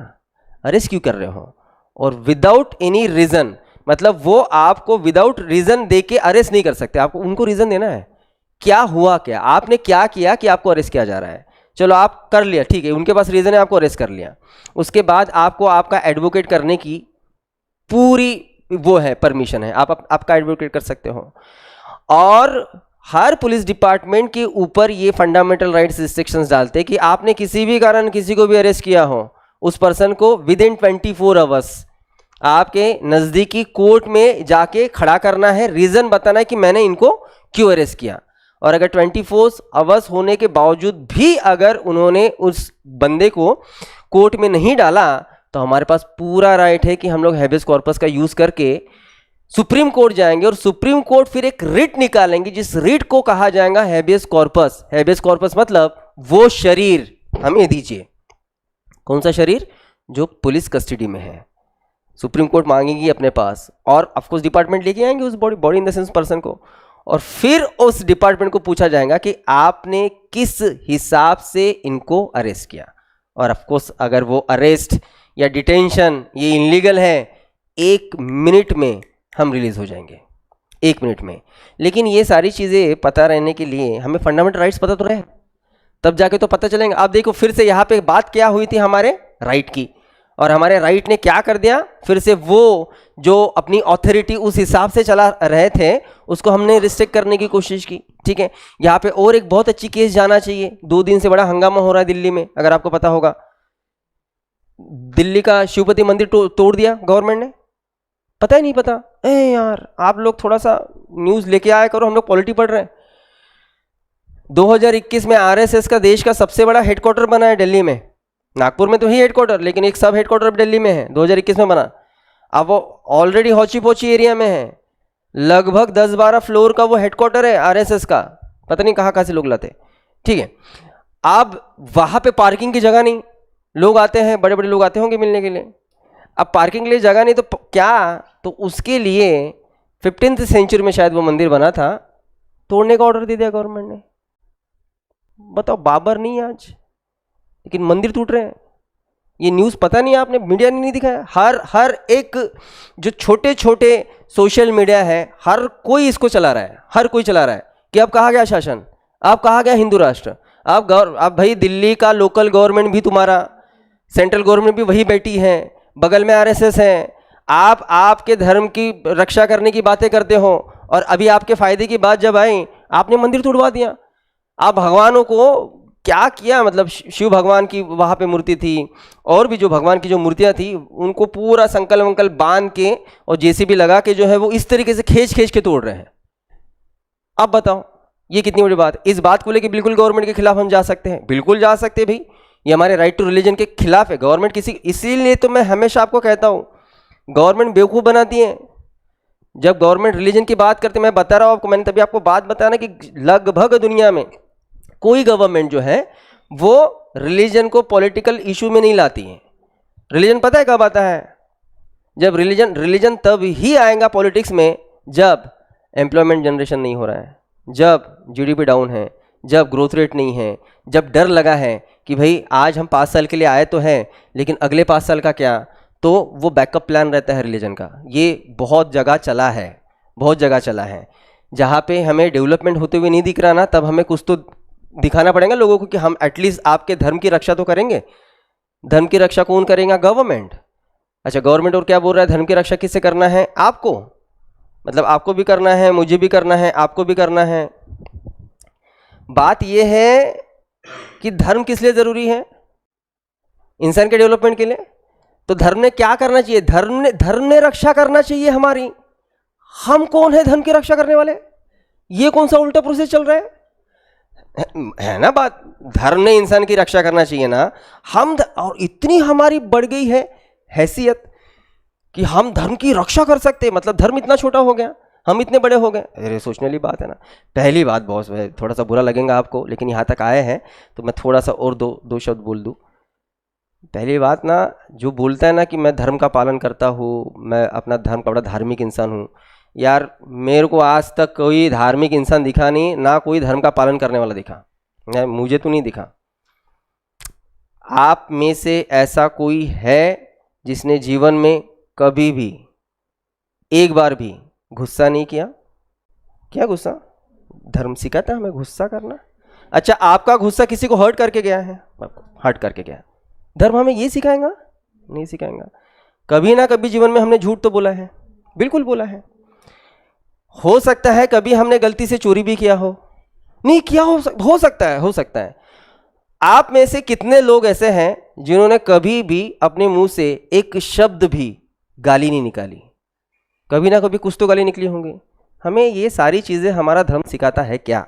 अरेस्ट क्यों कर रहे हो। और विदाउट एनी रीजन, मतलब वो आपको विदाउट रीजन दे के अरेस्ट नहीं कर सकते, आपको उनको रीजन देना है क्या हुआ, क्या आपने क्या किया कि आपको अरेस्ट किया जा रहा है। चलो आप कर लिया, ठीक है, उनके पास रीजन है, आपको अरेस्ट कर लिया। उसके बाद आपको आपका एडवोकेट करने की पूरी वो है, परमिशन है, आपका एडवोकेट कर सकते हो। और हर पुलिस डिपार्टमेंट के ऊपर ये फंडामेंटल राइट्स रिस्ट्रिक्शंस डालते हैं कि आपने किसी भी कारण किसी को भी अरेस्ट किया हो, उस पर्सन को विद इन 24 आवर्स आपके नज़दीकी कोर्ट में जाके खड़ा करना है, रीज़न बताना है कि मैंने इनको क्यों अरेस्ट किया। और अगर 24 आवर्स होने के बावजूद भी अगर उन्होंने उस बंदे को कोर्ट में नहीं डाला तो हमारे पास पूरा राइट है कि हम लोग हैबियस कॉर्पस का यूज़ करके सुप्रीम कोर्ट जाएंगे और सुप्रीम कोर्ट फिर एक रिट निकालेंगे जिस रिट को कहा जाएगा हैबियस कॉर्पस। हैबियस कॉर्पस मतलब वो शरीर हमें दीजिए, कौन सा शरीर, जो पुलिस कस्टडी में है। सुप्रीम कोर्ट मांगेगी अपने पास, और ऑफकोर्स डिपार्टमेंट लेके आएंगे उस body in the sense person को, और फिर उस डिपार्टमेंट को पूछा जाएगा कि आपने किस हिसाब से इनको अरेस्ट किया। और ऑफकोर्स अगर वो अरेस्ट या डिटेंशन ये इनलीगल है, 1 मिनट में हम रिलीज हो जाएंगे, 1 मिनट में। लेकिन ये सारी चीज़ें पता रहने के लिए हमें फंडामेंटल राइट्स पता तो रहे, तब जाके तो पता चलेंगे। आप देखो फिर से यहाँ पे बात क्या हुई थी हमारे राइट की, और हमारे राइट ने क्या कर दिया, फिर से वो जो अपनी ऑथोरिटी उस हिसाब से चला रहे थे उसको हमने रिस्ट्रिक्ट करने की कोशिश की। ठीक है, यहाँ पे और एक बहुत अच्छी केस जाना चाहिए। 2 दिन से बड़ा हंगामा हो रहा है दिल्ली में, अगर आपको पता होगा, दिल्ली का शिवपति मंदिर तोड़ दिया गवर्नमेंट ने। पता ही नहीं पता? यार आप लोग थोड़ा सा न्यूज़ लेके आया करो, हम लोग पॉलिटी पढ़ रहे हैं। 2021 में आरएसएस का देश का सबसे बड़ा हेडक्वार्टर बना है दिल्ली में। नागपुर में तो ही हेडक्वार्टर, लेकिन एक सब हेडक्वार्टर दिल्ली में है, 2021 में बना। अब वो ऑलरेडी हौची पोची एरिया में है, लगभग 10-12 फ्लोर का वो हेडक्वार्टर है आरएसएस का। पता नहीं कहाँ से लोग लाते। ठीक है, अब वहाँ पे पार्किंग की जगह नहीं, लोग आते हैं, बड़े बड़े लोग आते होंगे मिलने के लिए। अब पार्किंग के लिए जगह नहीं तो क्या, तो उसके लिए 15th सेंचुरी में शायद वो मंदिर बना था, तोड़ने का ऑर्डर दे दिया गवर्नमेंट ने। बताओ, बाबर नहीं आज, लेकिन मंदिर टूट रहे हैं। ये न्यूज़ पता नहीं आपने, मीडिया ने नहीं दिखाया? हर एक जो छोटे छोटे सोशल मीडिया है, हर कोई इसको चला रहा है, हर कोई चला रहा है कि अब कहाँ गया शासन, अब कहाँ गया हिंदू राष्ट्र। अब भाई दिल्ली का लोकल गवर्नमेंट भी तुम्हारा, सेंट्रल गवर्नमेंट भी वही बैठी है, बगल में आरएसएस है। आप आपके धर्म की रक्षा करने की बातें करते हो, और अभी आपके फायदे की बात जब आई, आपने मंदिर तोड़वा दिया। आप भगवानों को क्या किया, मतलब शिव भगवान की वहाँ पे मूर्ति थी, और भी जो भगवान की जो मूर्तियाँ थी उनको पूरा संकल्प वंकल्प बांध के और जेसीबी लगा के जो है वो इस तरीके से खींच के तोड़ रहे हैं। अब बताओ ये कितनी बड़ी बात। इस बात को लेके बिल्कुल गवर्नमेंट के खिलाफ हम जा सकते हैं, बिल्कुल जा सकते हैं भाई, ये हमारे राइट टू रिलीजन के खिलाफ है गवर्नमेंट किसी। इसीलिए तो मैं हमेशा आपको कहता हूँ, गवर्नमेंट बेवकूफ़ बनाती है जब गवर्नमेंट रिलीजन की बात करते। मैं बता रहा हूँ आपको, मैंने तभी आपको बात बताया ना कि लगभग दुनिया में कोई गवर्नमेंट जो है वो रिलीजन को पॉलिटिकल इशू में नहीं लाती है। रिलीजन पता है कब आता है? जब रिलीजन तब ही आएगा पॉलिटिक्स में जब एम्प्लॉयमेंट जनरेशन नहीं हो रहा है, जब जीडीपी डाउन है, जब ग्रोथ रेट नहीं है, जब डर लगा है कि भाई आज हम 5 साल के लिए आए तो हैं, लेकिन अगले 5 साल का क्या, तो वो बैकअप प्लान रहता है रिलीजन का। ये बहुत जगह चला है, बहुत जगह चला है। जहाँ पे हमें डेवलपमेंट होते हुए नहीं दिख रहा ना, तब हमें कुछ तो दिखाना पड़ेगा लोगों को कि हम एटलीस्ट आपके धर्म की रक्षा तो करेंगे। धर्म की रक्षा कौन करेगा? गवर्नमेंट। अच्छा, गवर्नमेंट और क्या बोल रहा है, धर्म की रक्षा किससे करना है? आपको, मतलब आपको भी करना है, मुझे भी करना है, आपको भी करना है। बात यह है कि धर्म किस लिए जरूरी है? इंसान के डेवलपमेंट के लिए। तो धर्म ने क्या करना चाहिए? धर्म ने रक्षा करना चाहिए हमारी। हम कौन है धर्म की रक्षा करने वाले? ये कौन सा उल्टा प्रोसेस चल रहा है ना बात। धर्म ने इंसान की रक्षा करना चाहिए ना, हम और इतनी हमारी बढ़ गई है हैसियत कि हम धर्म की रक्षा कर सकते हैं। मतलब धर्म इतना छोटा हो गया, हम इतने बड़े हो गए। अरे सोचने वाली बात है ना। पहली बात बॉस, थोड़ा सा बुरा लगेगा आपको, लेकिन यहाँ तक आए हैं तो मैं थोड़ा सा और दो शब्द बोल दूँ। पहली बात ना, जो बोलता है ना कि मैं धर्म का पालन करता हूँ, मैं अपना धर्म का बड़ा धार्मिक इंसान हूँ, यार मेरे को आज तक कोई धार्मिक इंसान दिखा नहीं, ना कोई धर्म का पालन करने वाला दिखा, मुझे तो नहीं दिखा। आप में से ऐसा कोई है जिसने जीवन में कभी भी एक बार भी गुस्सा नहीं किया? क्या गुस्सा? धर्म सिखाता है हमें गुस्सा करना। अच्छा, आपका गुस्सा किसी को हर्ट करके गया है? हर्ट करके गया। धर्म हमें ये सिखाएगा? नहीं सिखाएगा। कभी ना कभी जीवन में हमने झूठ तो बोला है, बिल्कुल बोला है। हो सकता है कभी हमने गलती से चोरी भी किया हो, नहीं किया हो सकता है। आप में से कितने लोग ऐसे हैं जिन्होंने कभी भी अपने मुंह से एक शब्द भी गाली नहीं निकाली? कभी ना कभी कुछ तो गाली निकली होंगी। हमें ये सारी चीज़ें हमारा धर्म सिखाता है क्या?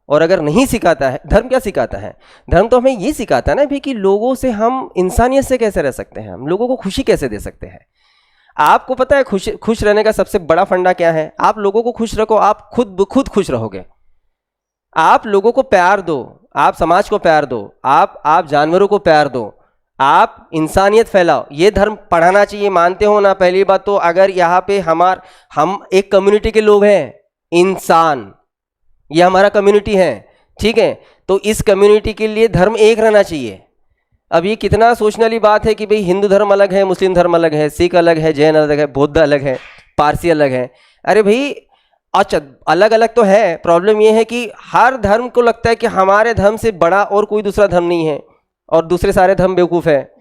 और अगर नहीं सिखाता है, धर्म क्या सिखाता है? धर्म तो हमें ये सिखाता है ना भी कि लोगों से हम इंसानियत से कैसे रह सकते हैं, हम लोगों को खुशी कैसे दे सकते हैं। आपको पता है खुश रहने का सबसे बड़ा फंडा क्या है? आप लोगों को खुश रखो, आप खुद खुश रहोगे। आप लोगों को प्यार दो, आप समाज को प्यार दो, आप जानवरों को प्यार दो, आप इंसानियत फैलाओ, ये धर्म पढ़ाना चाहिए, मानते हो ना? पहली बात तो अगर यहाँ पे हम एक कम्युनिटी के लोग हैं, इंसान, ये हमारा कम्युनिटी है, ठीक है? तो इस कम्युनिटी के लिए धर्म एक रहना चाहिए। अब ये कितना सोचने वाली बात है कि भाई हिंदू धर्म अलग है, मुस्लिम धर्म अलग है, सिख अलग है, जैन अलग है, बौद्ध अलग है, पारसी अलग है। अरे भाई अच्छा, अलग अलग तो है, प्रॉब्लम ये है कि हर धर्म को लगता है कि हमारे धर्म से बड़ा और कोई दूसरा धर्म नहीं है, और दूसरे सारे धर्म बेवकूफ़ है।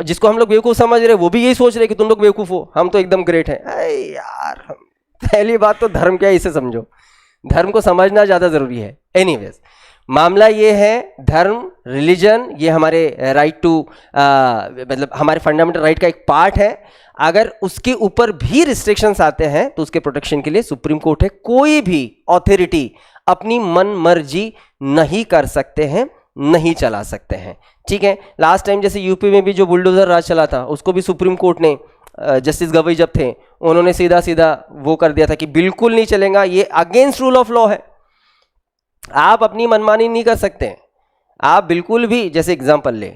जिसको हम लोग बेवकूफ़ समझ रहे वो भी यही सोच रहे कि तुम लोग बेवकूफ़ हो, हम तो एकदम ग्रेट हैं। अरे यार, पहली बात तो धर्म क्या है इसे समझो, धर्म को समझना ज़्यादा ज़रूरी है। एनीवेज, मामला ये है, धर्म, रिलीजन, ये हमारे राइट टू मतलब हमारे फंडामेंटल राइट का एक पार्ट है। अगर उसके ऊपर भी रिस्ट्रिक्शंस आते हैं तो उसके प्रोटेक्शन के लिए सुप्रीम कोर्ट है। कोई भी अथॉरिटी अपनी मन मर्जी नहीं कर सकते हैं, नहीं चला सकते हैं, ठीक है? लास्ट टाइम जैसे यूपी में भी जो बुलडोजर राज चला था, उसको भी सुप्रीम कोर्ट ने, जस्टिस गवई जब थे, उन्होंने सीधा सीधा वो कर दिया था कि बिल्कुल नहीं चलेगा, ये अगेंस्ट रूल ऑफ लॉ है, आप अपनी मनमानी नहीं कर सकते। आप बिल्कुल भी, जैसे एग्जांपल ले,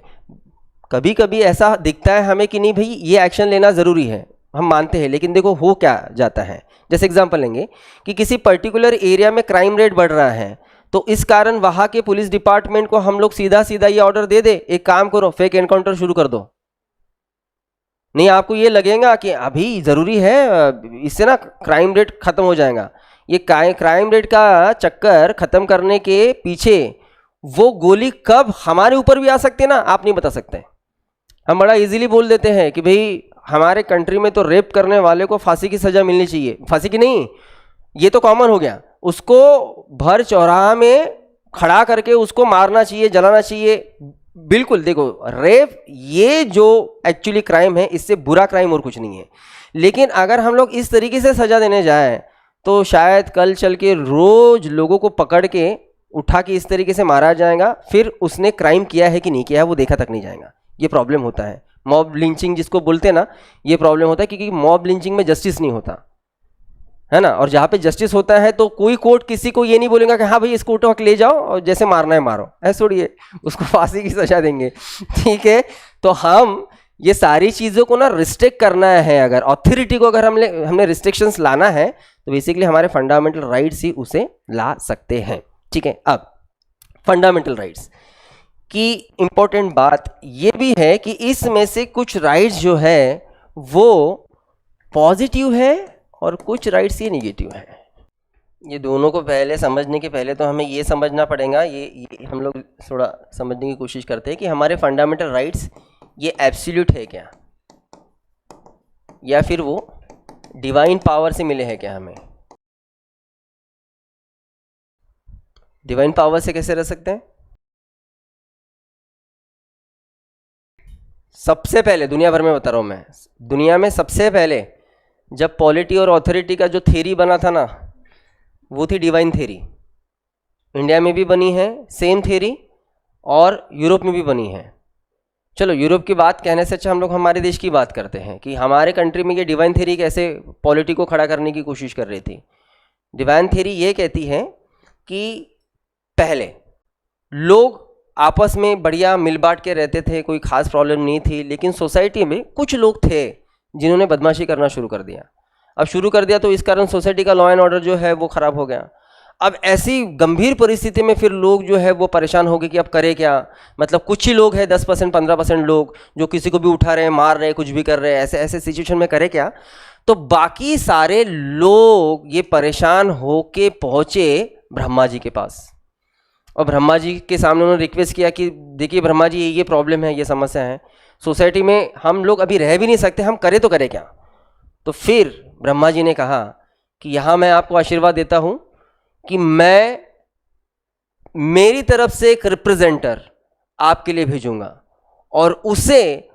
कभी कभी ऐसा दिखता है हमें कि नहीं भाई ये एक्शन लेना ज़रूरी है, हम मानते हैं, लेकिन देखो हो क्या जाता है। जैसे एग्जांपल लेंगे कि किसी पर्टिकुलर एरिया में क्राइम रेट बढ़ रहा है, तो इस कारण वहाँ के पुलिस डिपार्टमेंट को हम लोग सीधा सीधा ये ऑर्डर दे दे, एक काम करो, फेक एनकाउंटर शुरू कर दो। नहीं, आपको ये लगेगा कि अभी ज़रूरी है, इससे ना क्राइम रेट ख़त्म हो जाएगा। ये क्राइम रेट का चक्कर ख़त्म करने के पीछे वो गोली कब हमारे ऊपर भी आ सकती है ना, आप नहीं बता सकते। हम बड़ा इजीली बोल देते हैं कि भाई हमारे कंट्री में तो रेप करने वाले को फांसी की सज़ा मिलनी चाहिए, फांसी की नहीं, ये तो कॉमन हो गया, उसको भर चौराहा में खड़ा करके उसको मारना चाहिए, जलाना चाहिए। बिल्कुल, देखो रेप ये जो एक्चुअली क्राइम है, इससे बुरा क्राइम और कुछ नहीं है। लेकिन अगर हम लोग इस तरीके से सज़ा देने जाएं तो शायद कल चल के रोज लोगों को पकड़ के उठा के इस तरीके से मारा जाएगा, फिर उसने क्राइम किया है कि नहीं किया है वो देखा तक नहीं जाएगा। ये प्रॉब्लम होता है, मॉब लिंचिंग जिसको बोलते हैं ना, ये प्रॉब्लम होता है क्योंककि मॉब लिंचिंग में जस्टिस नहीं होता है ना, और जहाँ पे जस्टिस होता है तो कोई कोर्ट किसी को ये नहीं बोलेगा कि हाँ भाई इसको उठो ले जाओ और जैसे मारना है मारो, ऐसे छोड़िए, उसको फांसी की सजा देंगे, ठीक है? तो हम ये सारी चीज़ों को ना रिस्ट्रिक्ट करना है, अगर अथॉरिटी को अगर हमने रिस्ट्रिक्शंस लाना है तो बेसिकली हमारे फंडामेंटल राइट्स ही उसे ला सकते हैं, ठीक है? अब फंडामेंटल राइट्स की इंपॉर्टेंट बात ये भी है कि इसमें से कुछ राइट्स जो है वो पॉजिटिव है और कुछ राइट्स ये निगेटिव है। ये दोनों को पहले समझने के पहले तो हमें ये समझना पड़ेगा, ये हम लोग थोड़ा समझने की कोशिश करते हैं कि हमारे फंडामेंटल राइट्स ये एब्सोल्यूट है क्या, या फिर वो डिवाइन पावर से मिले हैं क्या? हमें डिवाइन पावर से कैसे रह सकते हैं? सबसे पहले दुनिया भर में बता रहा हूँ मैं, दुनिया में सबसे पहले जब पॉलिटी और अथॉरिटी का जो थ्योरी बना था ना, वो थी डिवाइन थ्योरी। इंडिया में भी बनी है सेम थ्योरी और यूरोप में भी बनी है। चलो यूरोप की बात कहने से अच्छा हम लोग हमारे देश की बात करते हैं कि हमारे कंट्री में ये डिवाइन थ्योरी कैसे पॉलिटी को खड़ा करने की कोशिश कर रही थी। डिवाइन थ्योरी ये कहती है कि पहले लोग आपस में बढ़िया मिल बांट के रहते थे, कोई खास प्रॉब्लम नहीं थी, लेकिन सोसाइटी में कुछ लोग थे जिन्होंने बदमाशी करना शुरू कर दिया। अब शुरू कर दिया तो इस कारण सोसाइटी का लॉ एंड ऑर्डर जो है वो ख़राब हो गया। अब ऐसी गंभीर परिस्थिति में फिर लोग जो है वो परेशान हो गए कि अब करें क्या, मतलब कुछ ही लोग हैं 10% 15% लोग जो किसी को भी उठा रहे हैं, मार रहे हैं, कुछ भी कर रहे हैं, ऐसे ऐसे सिचुएशन में करें क्या? तो बाकी सारे लोग ये परेशान होके पहुँचे ब्रह्मा जी के पास, और ब्रह्मा जी के सामने उन्होंने रिक्वेस्ट किया कि देखिए ब्रह्मा जी ये प्रॉब्लम है, ये समस्या है, सोसाइटी में हम लोग अभी रह भी नहीं सकते, हम करें तो करें क्या? तो फिर ब्रह्मा जी ने कहा कि यहाँ मैं आपको आशीर्वाद देता हूँ कि मैं मेरी तरफ से एक रिप्रेजेंटर आपके लिए भेजूंगा, और उसे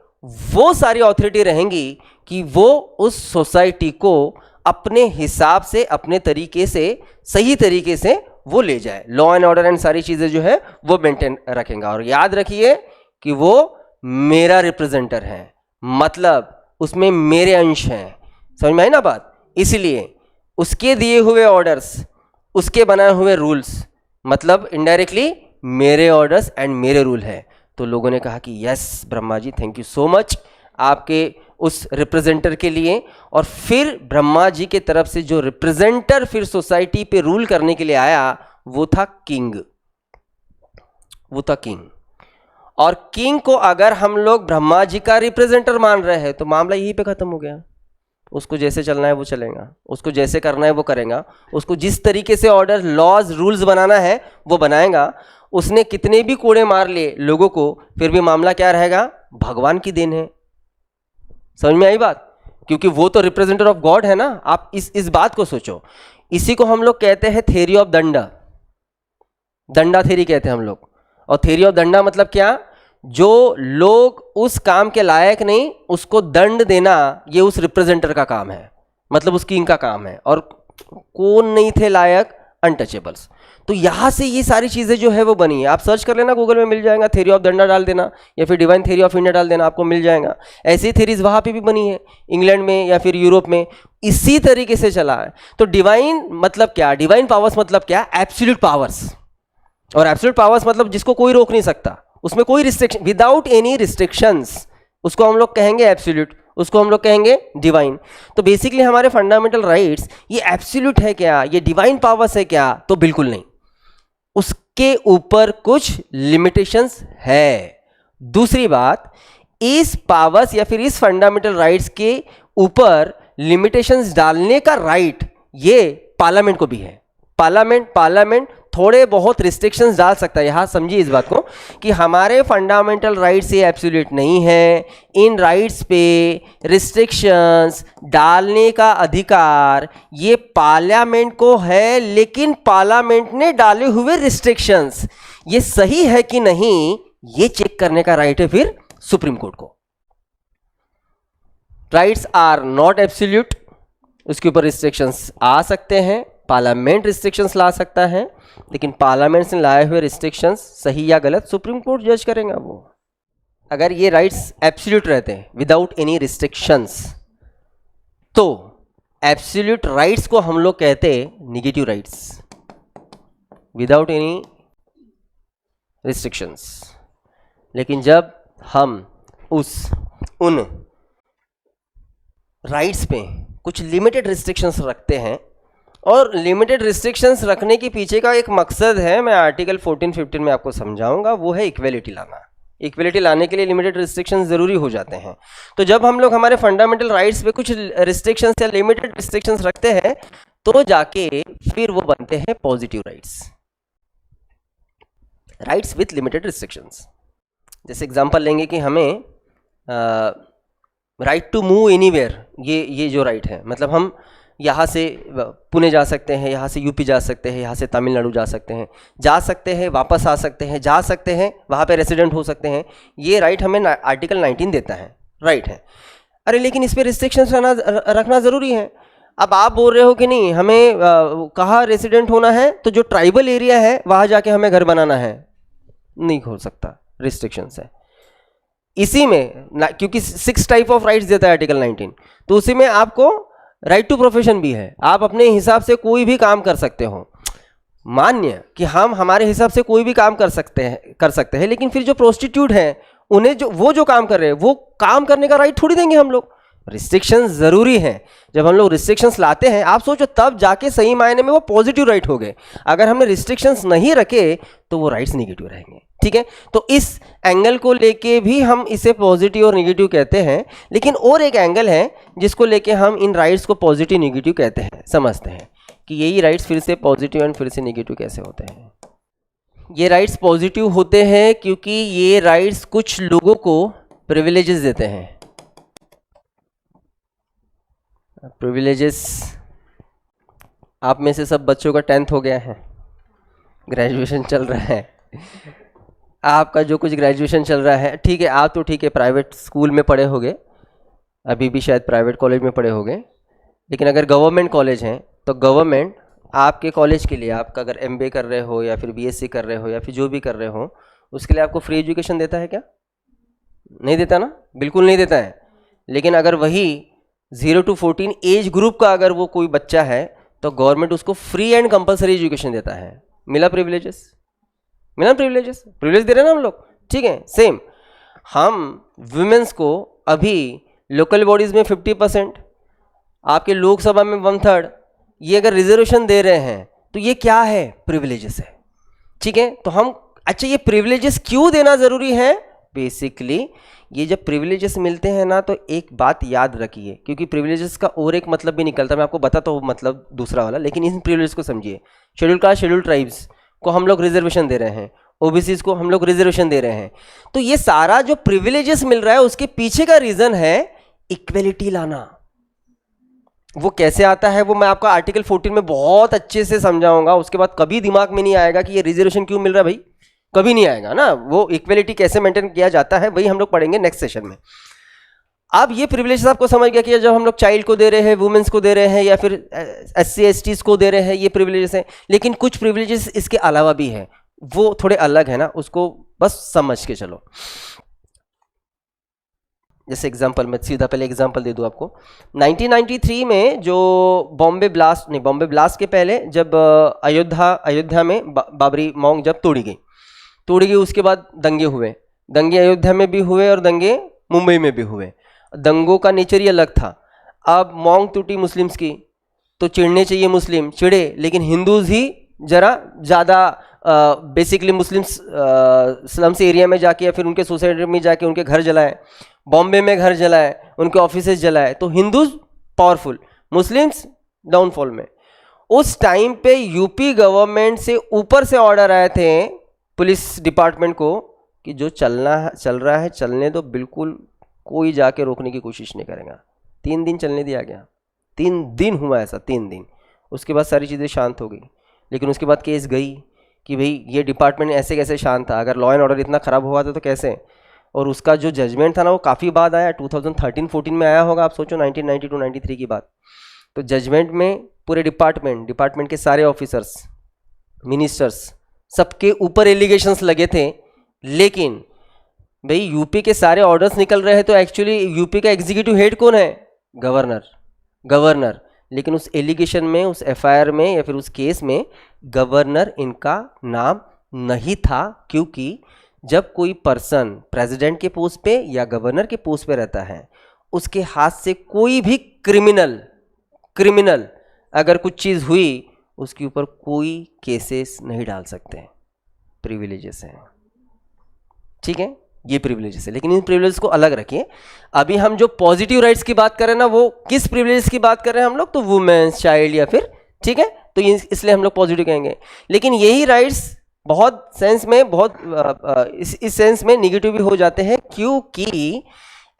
वो सारी अथॉरिटी रहेंगी कि वो उस सोसाइटी को अपने हिसाब से, अपने तरीके से, सही तरीके से वो ले जाए, लॉ एंड ऑर्डर एंड सारी चीज़ें जो है वो मेंटेन रखेंगे। और याद रखिए कि वो मेरा रिप्रेजेंटर है, मतलब उसमें मेरे अंश हैं। समझ में आई ना बात? इसलिए उसके दिए हुए ऑर्डर्स, उसके बनाए हुए रूल्स, मतलब इनडायरेक्टली मेरे ऑर्डर्स एंड मेरे रूल है। तो लोगों ने कहा कि yes Brahma ji, thank you so much आपके उस रिप्रेजेंटर के लिए। और फिर ब्रह्मा जी के तरफ से जो रिप्रेजेंटर फिर सोसाइटी पे रूल करने के लिए आया वो था किंग, वो था किंग। और किंग को अगर हम लोग ब्रह्मा जी का रिप्रेजेंटर मान रहे हैं तो मामला यहीं पे खत्म हो गया। उसको जैसे चलना है वो चलेगा, उसको जैसे करना है वो करेगा, उसको जिस तरीके से ऑर्डर लॉज रूल्स बनाना है वो बनाएगा। उसने कितने भी कोड़े मार लिए लोगों को, फिर भी मामला क्या रहेगा, भगवान की देन है। समझ में आई बात? क्योंकि वो तो रिप्रेजेंटर ऑफ गॉड है ना। आप इस बात को सोचो। इसी को हम लोग कहते हैं थ्योरी ऑफ दंडा, दंडा थ्योरी कहते हैं हम लोग। और थ्योरी ऑफ दंडा मतलब क्या, जो लोग उस काम के लायक नहीं उसको दंड देना ये उस रिप्रेजेंटर का काम है, मतलब उस किंग का काम है। और कौन नहीं थे लायक, अनटचेबल्स। तो यहां से ये सारी चीजें जो है वो बनी है। आप सर्च कर लेना, गूगल में मिल जाएगा, थ्योरी ऑफ दंडा डाल देना या फिर डिवाइन थ्योरी ऑफ इंडिया डाल देना, आपको मिल जाएगा। ऐसी थ्योरीज वहां पे भी बनी है, इंग्लैंड में या फिर यूरोप में, इसी तरीके से चला है। तो डिवाइन मतलब क्या, डिवाइन पावर्स मतलब क्या, एब्सोल्यूट पावर्स। और एब्सोल्यूट पावर्स मतलब जिसको कोई रोक नहीं सकता, उसमें कोई रिस्ट्रिक्शन, विदाउट एनी रिस्ट्रिक्शंस, उसको हम लोग कहेंगे एब्सोल्यूट, उसको हम लोग कहेंगे डिवाइन। तो बेसिकली हमारे फंडामेंटल राइट्स ये एब्सोल्यूट है क्या, ये डिवाइन पावर्स है क्या, तो बिल्कुल नहीं, उसके ऊपर कुछ लिमिटेशंस है। दूसरी बात, इस पावर्स या फिर इस फंडामेंटल राइट्स के ऊपर लिमिटेशंस डालने का राइट ये पार्लियामेंट को भी है। पार्लियामेंट थोड़े बहुत रिस्ट्रिक्शंस डाल सकता है। यहां समझिए इस बात को कि हमारे फंडामेंटल राइट्स ये एब्सोल्यूट नहीं है। इन राइट्स पे रिस्ट्रिक्शंस डालने का अधिकार ये पार्लियामेंट को है, लेकिन पार्लियामेंट ने डाले हुए रिस्ट्रिक्शंस ये सही है कि नहीं ये चेक करने का राइट है फिर सुप्रीम कोर्ट को। राइट्स आर नॉट एब्सोल्यूट, उसके ऊपर रिस्ट्रिक्शंस आ सकते हैं, पार्लियामेंट रिस्ट्रिक्शंस ला सकता है, लेकिन पार्लियामेंट से लाए हुए रिस्ट्रिक्शंस सही या गलत सुप्रीम कोर्ट जज करेगा। वो अगर ये राइट्स एब्सोल्यूट रहते हैं विदाउट एनी रिस्ट्रिक्शंस, तो एब्सोल्यूट राइट्स को हम लोग कहते हैं negative rights, without any restrictions. लेकिन जब हम उन राइट्स पे कुछ लिमिटेड रिस्ट्रिक्शंस रखते हैं, और लिमिटेड रिस्ट्रिक्शंस रखने के पीछे का एक मकसद है, मैं आर्टिकल 14-15 में आपको समझाऊंगा, वो है इक्वेलिटी लाना। इक्वेलिटी लाने के लिए लिमिटेड रिस्ट्रिक्शंस जरूरी हो जाते हैं। तो जब हम लोग हमारे फंडामेंटल राइट्स पे कुछ रिस्ट्रिक्शंस या लिमिटेड रिस्ट्रिक्शंस रखते हैं तो जाके फिर वो बनते हैं positive rights, rights with limited restrictions. जैसे एग्जांपल लेंगे कि हमें राइट टू मूव एनीवेयर, ये जो राइट है, मतलब हम यहाँ से पुणे जा सकते हैं, यहाँ से यूपी जा सकते हैं, यहाँ से तमिलनाडु जा सकते हैं, वापस आ सकते हैं, जा सकते हैं, वहाँ पे रेसिडेंट हो सकते हैं। ये राइट हमें आर्टिकल 19 देता है, राइट है। अरे लेकिन इस पर रिस्ट्रिक्शंस रखना ज़रूरी है। अब आप बोल रहे हो कि नहीं, हमें कहाँ रेसिडेंट होना है, तो जो ट्राइबल एरिया है वहाँ जाके हमें घर बनाना है, नहीं हो सकता, रिस्ट्रिक्शंस है। इसी में क्योंकि 6 टाइप ऑफ राइट्स देता है आर्टिकल 19, तो उसी में आपको राइट टू प्रोफेशन भी है। आप अपने हिसाब से कोई भी काम कर सकते हो, मान्य कि हम हमारे हिसाब से कोई भी काम कर सकते हैं, लेकिन फिर जो प्रोस्टिट्यूट हैं उन्हें वो जो काम कर रहे हैं वो काम करने का राइट थोड़ी देंगे हम लोग। रिस्ट्रिक्शंस जरूरी हैं। जब हम लोग रिस्ट्रिक्शंस लाते हैं, आप सोचो, तब जाके सही मायने में वो पॉजिटिव राइट हो गए। अगर हमने रिस्ट्रिक्शंस नहीं रखे तो वो राइट्स नेगेटिव रहेंगे। ठीक है, तो इस एंगल को लेके भी हम इसे पॉजिटिव और नेगेटिव कहते हैं। लेकिन और एक एंगल है जिसको लेके हम इन राइट्स को पॉजिटिव नेगेटिव कहते हैं, समझते हैं कि यही राइट्स फिर से पॉजिटिव एंड फिर से नेगेटिव कैसे होते हैं। ये राइट्स पॉजिटिव होते हैं क्योंकि ये राइट्स कुछ लोगों को प्रिविलेजेस देते हैं। प्रिविलेजेस, आप में से सब बच्चों का 10th हो गया है, ग्रेजुएशन चल रहा है, आपका जो कुछ ग्रेजुएशन चल रहा है, ठीक है, आप तो ठीक है प्राइवेट स्कूल में पढ़े होगे, अभी भी शायद प्राइवेट कॉलेज में पढ़े होगे। लेकिन अगर गवर्नमेंट कॉलेज हैं तो गवर्नमेंट आपके कॉलेज के लिए, आपका अगर MBA कर रहे हो या फिर BSc कर रहे हो या फिर जो भी कर रहे हो, उसके लिए आपको फ्री एजुकेशन देता है क्या? नहीं देता ना, बिल्कुल नहीं देता है। लेकिन अगर वही 0 to 14 एज ग्रुप का अगर वो कोई बच्चा है तो गवर्नमेंट उसको फ्री एंड कंपलसरी एजुकेशन देता है। मिला प्रिविलेजेस? मिला प्रिविलेजेस? प्रिविलेज दे रहे हैं ना हम लोग, ठीक है। सेम हम वुमेन्स को अभी लोकल बॉडीज में 50%, आपके लोकसभा में 1/3, ये अगर रिजर्वेशन दे रहे हैं तो ये क्या है? प्रिविलेजेस है, ठीक है। तो हम अच्छा ये प्रिविलेजेस क्यों देना जरूरी है? बेसिकली ये जब प्रिविलेजेस मिलते हैं ना, तो एक बात याद रखिए, क्योंकि प्रिविलेजेस का और एक मतलब भी निकलता है, मैं आपको बताता हूँ मतलब दूसरा वाला, लेकिन इन प्रिविलेजेस को समझिए। शेड्यूल कास्ट, शेड्यूल ट्राइब्स को हम लोग रिजर्वेशन दे रहे हैं, ओबीसीज को हम लोग रिजर्वेशन दे रहे हैं, तो ये सारा जो प्रिविलेजेस मिल रहा है उसके पीछे का रीजन है इक्वेलिटी लाना। वो कैसे आता है वो मैं आपका आर्टिकल 14 में बहुत अच्छे से समझाऊंगा, उसके बाद कभी दिमाग में नहीं आएगा कि ये रिजर्वेशन क्यों मिल रहा है भाई, कभी नहीं आएगा ना। वो इक्वेलिटी कैसे मेंटेन किया जाता है वही हम लोग पढ़ेंगे नेक्स्ट सेशन में। अब ये प्रिविलेज आपको समझ गया कि जब हम लोग चाइल्ड को दे रहे हैं, वुमेन्स को दे रहे हैं, या फिर SC STs को दे रहे हैं, ये प्रिविलेजेस हैं। लेकिन कुछ प्रिविलेजेस इसके अलावा भी है, वो थोड़े अलग है ना, उसको बस समझ के चलो। जैसे एग्जांपल, मैं सीधा पहले एग्जांपल दे दूं आपको। 1993 में जो बॉम्बे ब्लास्ट के पहले जब अयोध्या में बाबरी मॉन्ग जब तोड़ी गई, उसके बाद दंगे हुए। दंगे अयोध्या में भी हुए और दंगे मुंबई में भी हुए। दंगों का नेचर ही अलग था। अब मॉन्ग टूटी मुस्लिम्स की, तो चिढ़ने चाहिए मुस्लिम, चिढ़े, लेकिन हिंदूज ही जरा ज़्यादा बेसिकली मुस्लिम्स स्लम्स एरिया में जाके या फिर उनके सोसाइटी में जाके उनके घर जलाए, बॉम्बे में घर जलाए, उनके ऑफिसेज जलाए, तो हिंदूज पावरफुल, मुस्लिम्स डाउनफॉल में। उस टाइम पे यूपी गवर्नमेंट से ऊपर से ऑर्डर आए थे पुलिस डिपार्टमेंट को कि जो चल रहा है चलने दो, बिल्कुल कोई जाके रोकने की कोशिश नहीं करेगा। 3 दिन चलने दिया गया, 3 दिन हुआ ऐसा, 3 दिन। उसके बाद सारी चीज़ें शांत हो गई, लेकिन उसके बाद केस गई कि भाई ये डिपार्टमेंट ऐसे कैसे शांत था, अगर लॉ एंड ऑर्डर इतना ख़राब हुआ था तो कैसे। और उसका जो जजमेंट था ना वो काफ़ी बाद आया, 2013-14 में आया होगा, आप सोचो 1992-93 की बात। तो जजमेंट में पूरे डिपार्टमेंट के सारे ऑफिसर्स, मिनिस्टर्स, सबके ऊपर एलिगेशंस लगे थे। लेकिन भाई यूपी के सारे ऑर्डर्स निकल रहे हैं, तो एक्चुअली यूपी का एग्जीक्यूटिव हेड कौन है? गवर्नर। लेकिन उस एलिगेशन में, उस FIR में या फिर उस केस में गवर्नर इनका नाम नहीं था, क्योंकि जब कोई पर्सन प्रेसिडेंट के पोस्ट पे या गवर्नर के पोस्ट पे रहता है, उसके हाथ से कोई भी क्रिमिनल अगर कुछ चीज़ हुई, उसके ऊपर कोई केसेस नहीं डाल सकते। प्रिविलेजेस हैं, ठीक है, ये प्रिविलेजेस है। लेकिन इन प्रिविलेजेस को अलग रखिए। अभी हम जो पॉजिटिव राइट्स की बात कर रहे हैं ना, वो किस प्रिविलेजेस की बात कर रहे हैं हम लोग? तो वुमेन्स, चाइल्ड या फिर, ठीक है, तो इसलिए हम लोग पॉजिटिव कहेंगे। लेकिन यही राइट्स बहुत सेंस में इस सेंस में निगेटिव भी हो जाते हैं, क्योंकि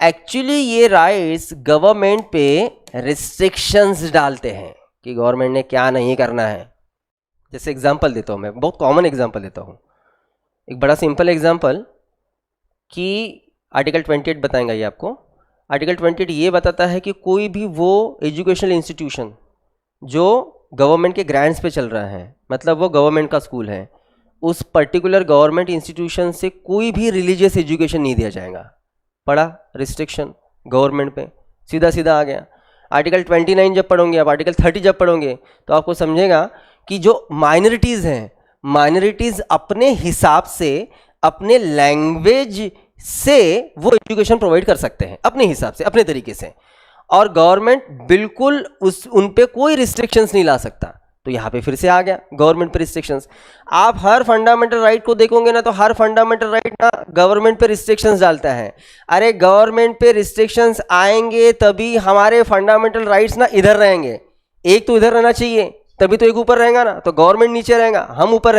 एक्चुअली ये राइट्स गवर्नमेंट पे रिस्ट्रिक्शंस डालते हैं कि गवर्नमेंट ने क्या नहीं करना है। जैसे एग्जांपल देता हूँ, मैं बहुत कॉमन एग्जांपल देता हूँ, एक बड़ा सिंपल एग्जांपल कि आर्टिकल 28 बताएंगा ये आपको। आर्टिकल 28 ये बताता है कि कोई भी वो एजुकेशनल इंस्टीट्यूशन जो गवर्नमेंट के ग्रांट्स पे चल रहा है, मतलब वो गवर्नमेंट का स्कूल है, उस पर्टिकुलर गवर्नमेंट इंस्टीट्यूशन से कोई भी रिलीजियस एजुकेशन नहीं दिया जाएगा। पढ़ा रिस्ट्रिक्शन गवर्नमेंट पे, सीधा आ गया। आर्टिकल 29 जब पढ़ोगे, आप आर्टिकल 30 जब पढ़ोगे, तो आपको समझेगा कि जो माइनॉरिटीज़ हैं, माइनॉरिटीज़ अपने हिसाब से, अपने लैंग्वेज से वो एजुकेशन प्रोवाइड कर सकते हैं अपने हिसाब से, अपने तरीके से, और गवर्नमेंट बिल्कुल उन पे कोई रिस्ट्रिक्शंस नहीं ला सकता। तो यहाँ पे फिर से आ गया गवर्नमेंट पे रिस्ट्रिक्शंस। आप हर फंडामेंटल राइट को देखोगे ना, तो हर फंडामेंटल राइट ना गवर्नमेंट पे रिस्ट्रिक्शंस डालता है। अरे गवर्नमेंट पे रिस्ट्रिक्शंस आएंगे तभी हमारे फंडामेंटल राइट्स ना इधर रहेंगे। एक तो इधर रहना चाहिए, तभी तो एक ऊपर रहेगा ना। तो गवर्नमेंट नीचे रहेगा, हम ऊपर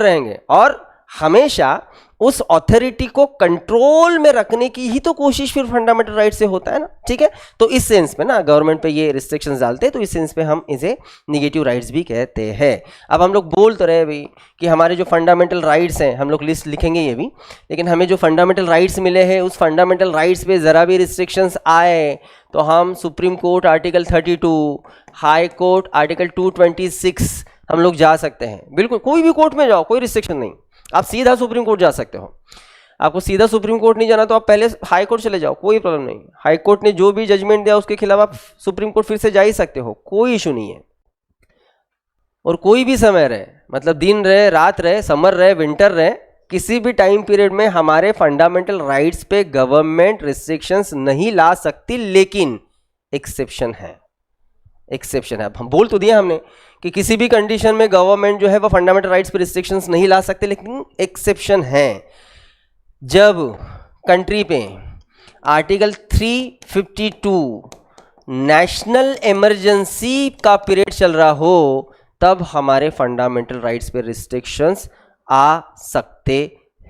रहेंगे, और हमेशा उस अथॉरिटी को कंट्रोल में रखने की ही तो कोशिश फिर फंडामेंटल राइट से होता है ना, ठीक है। तो इस सेंस में ना गवर्नमेंट पे ये रिस्ट्रिक्शंस डालते हैं, तो इस सेंस पे हम इसे निगेटिव राइट्स भी कहते हैं। अब हम लोग बोल तो रहे भाई कि हमारे जो फंडामेंटल राइट्स हैं, हम लोग लिस्ट लिखेंगे ये भी, लेकिन हमें जो फंडामेंटल राइट्स मिले हैं, उस फंडामेंटल राइट्स पे ज़रा भी रिस्ट्रिक्शंस आए तो हम supreme court article 32, high court article 226 हम लोग जा सकते हैं। बिल्कुल कोई भी कोर्ट में जाओ, कोई रिस्ट्रिक्शन नहीं, आप सीधा सुप्रीम कोर्ट जा सकते हो। आपको सीधा सुप्रीम कोर्ट नहीं जाना तो आप पहले हाई कोर्ट चले जाओ, कोई प्रॉब्लम नहीं। हाई कोर्ट ने जो भी जजमेंट दिया उसके खिलाफ आप सुप्रीम कोर्ट फिर से जा ही सकते हो, कोई इशू नहीं है। और कोई भी समय रहे, मतलब दिन रहे, रात रहे, समर रहे, विंटर रहे, किसी भी टाइम पीरियड में हमारे फंडामेंटल राइट्स पे गवर्नमेंट रिस्ट्रिक्शंस नहीं ला सकती, लेकिन एक्सेप्शन है। एक्सेप्शन है। अब हम बोल तो दिया हमने कि किसी भी कंडीशन में गवर्नमेंट जो है वो फंडामेंटल राइट्स पे रिस्ट्रिक्शंस नहीं ला सकते, लेकिन एक्सेप्शन है। जब कंट्री पे आर्टिकल 352 नेशनल इमरजेंसी का पीरियड चल रहा हो, तब हमारे फंडामेंटल राइट्स पे रिस्ट्रिक्शंस आ सकते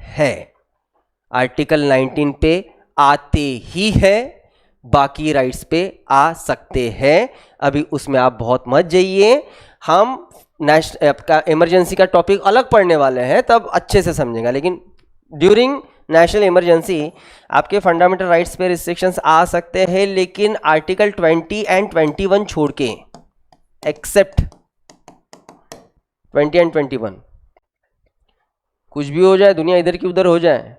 हैं। आर्टिकल 19 पे आते ही है, बाकी राइट्स पे आ सकते हैं। अभी उसमें आप बहुत मत जाइए, हम नेशनल इमरजेंसी का टॉपिक अलग पढ़ने वाले हैं, तब अच्छे से समझेगा। लेकिन ड्यूरिंग नेशनल इमरजेंसी आपके फंडामेंटल राइट्स पे रिस्ट्रिक्शंस आ सकते हैं, लेकिन आर्टिकल 20 एंड 21 छोड़ के, एक्सेप्ट 20 एंड 21। कुछ भी हो जाए, दुनिया इधर की उधर हो जाए,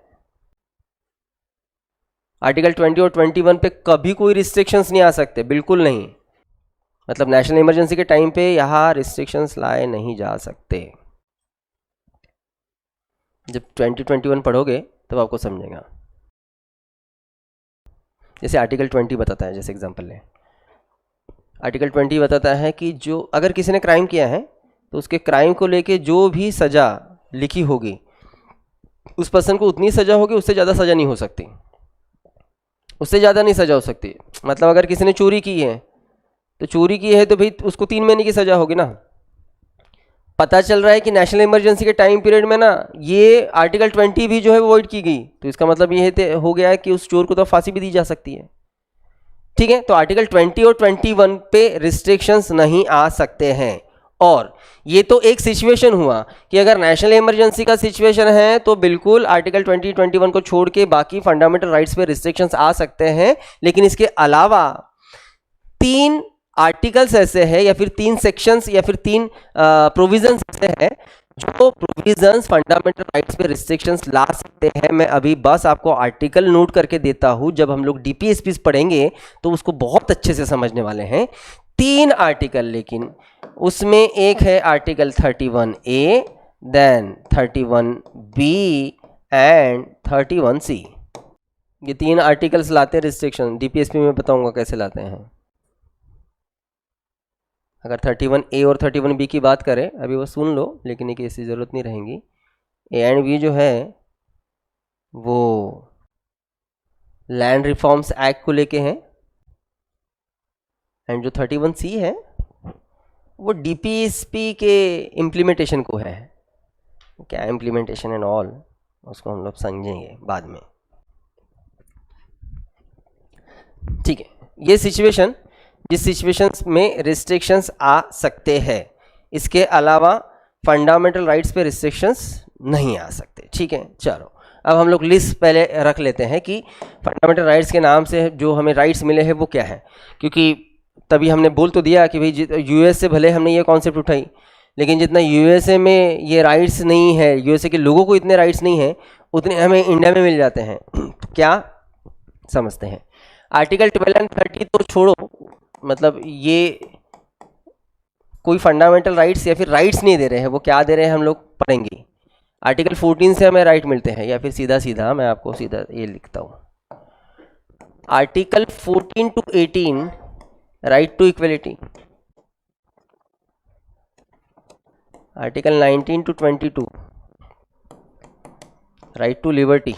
आर्टिकल 20 और 21 पे कभी कोई रिस्ट्रिक्शंस नहीं आ सकते, बिल्कुल नहीं। मतलब नेशनल इमरजेंसी के टाइम पे यहाँ रिस्ट्रिक्शंस लाए नहीं जा सकते। जब 2021 पढ़ोगे तब आपको समझेगा। जैसे आर्टिकल 20 बताता है, जैसे एग्जांपल लें, आर्टिकल 20 बताता है कि जो अगर किसी ने क्राइम किया है तो उसके क्राइम को लेके जो भी सज़ा लिखी होगी, उस पर्सन को उतनी सज़ा होगी, उससे ज़्यादा सज़ा नहीं हो सकती, उससे ज़्यादा नहीं सज़ा हो सकती। मतलब अगर किसी ने चोरी की है तो चोरी की है तो भाई उसको 3 महीने की सज़ा होगी ना। पता चल रहा है कि नेशनल इमरजेंसी के टाइम पीरियड में ना ये आर्टिकल 20 भी जो है वो वॉइड की गई, तो इसका मतलब ये हो गया है कि उस चोर को तो फांसी भी दी जा सकती है। ठीक है, तो आर्टिकल 20 और 21 पे रिस्ट्रिक्शंस नहीं आ सकते हैं। और ये तो एक सिचुएशन हुआ कि अगर नेशनल इमरजेंसी का सिचुएशन है तो बिल्कुल आर्टिकल 20, 21 को छोड़ के बाकी फंडामेंटल राइट्स पे रिस्ट्रिक्शंस आ सकते हैं। लेकिन इसके अलावा 3 आर्टिकल्स ऐसे हैं, या फिर 3 सेक्शंस, या फिर 3 प्रोविजंस ऐसे हैं जो प्रोविजंस फंडामेंटल राइट्स पे रिस्ट्रिक्शंस ला सकते हैं। मैं अभी बस आपको आर्टिकल नोट करके देता हूं, जब हम लोग डीपीएसपी पढ़ेंगे तो उसको बहुत अच्छे से समझने वाले हैं। 3 आर्टिकल, लेकिन उसमें एक है article 31A, then 31B and 31C। ये 3 आर्टिकल्स लाते हैं रिस्ट्रिक्शन। डीपीएसपी में बताऊंगा कैसे लाते हैं। अगर 31A और 31B की बात करें, अभी वो सुन लो, लेकिन एक ऐसी ज़रूरत नहीं रहेगी। A एंड B जो है वो लैंड रिफॉर्म्स एक्ट को लेके हैं, एंड जो 31C है वो डीपीएसपी के इम्प्लीमेंटेशन को है। क्या इम्प्लीमेंटेशन एंड ऑल, उसको हम लोग समझेंगे बाद में। ठीक है, ये सिचुएशन, जिस सिचुएशंस में रिस्ट्रिक्शंस आ सकते हैं, इसके अलावा फंडामेंटल राइट्स पे रिस्ट्रिक्शंस नहीं आ सकते। ठीक है, चलो अब हम लोग लिस्ट पहले रख लेते हैं कि फंडामेंटल राइट्स के नाम से जो हमें राइट्स मिले हैं वो क्या है। क्योंकि तभी हमने बोल तो दिया कि भाई यूएस से भले हमने ये कॉन्सेप्ट उठाई, लेकिन जितना यूएसए में ये राइट्स नहीं है, यूएसए के लोगों को इतने राइट्स नहीं है, उतने हमें इंडिया में मिल जाते हैं। क्या समझते हैं? आर्टिकल 12 एंड 30 तो छोड़ो, मतलब ये कोई फंडामेंटल राइट्स या फिर राइट्स नहीं दे रहे हैं, वो क्या दे रहे हैं हम लोग पढ़ेंगे। आर्टिकल 14 से हमें राइट मिलते हैं, या फिर सीधा सीधा मैं आपको सीधा ये लिखता हूँ, article 14 to 18 right to equality, article 19 to 22 right to liberty,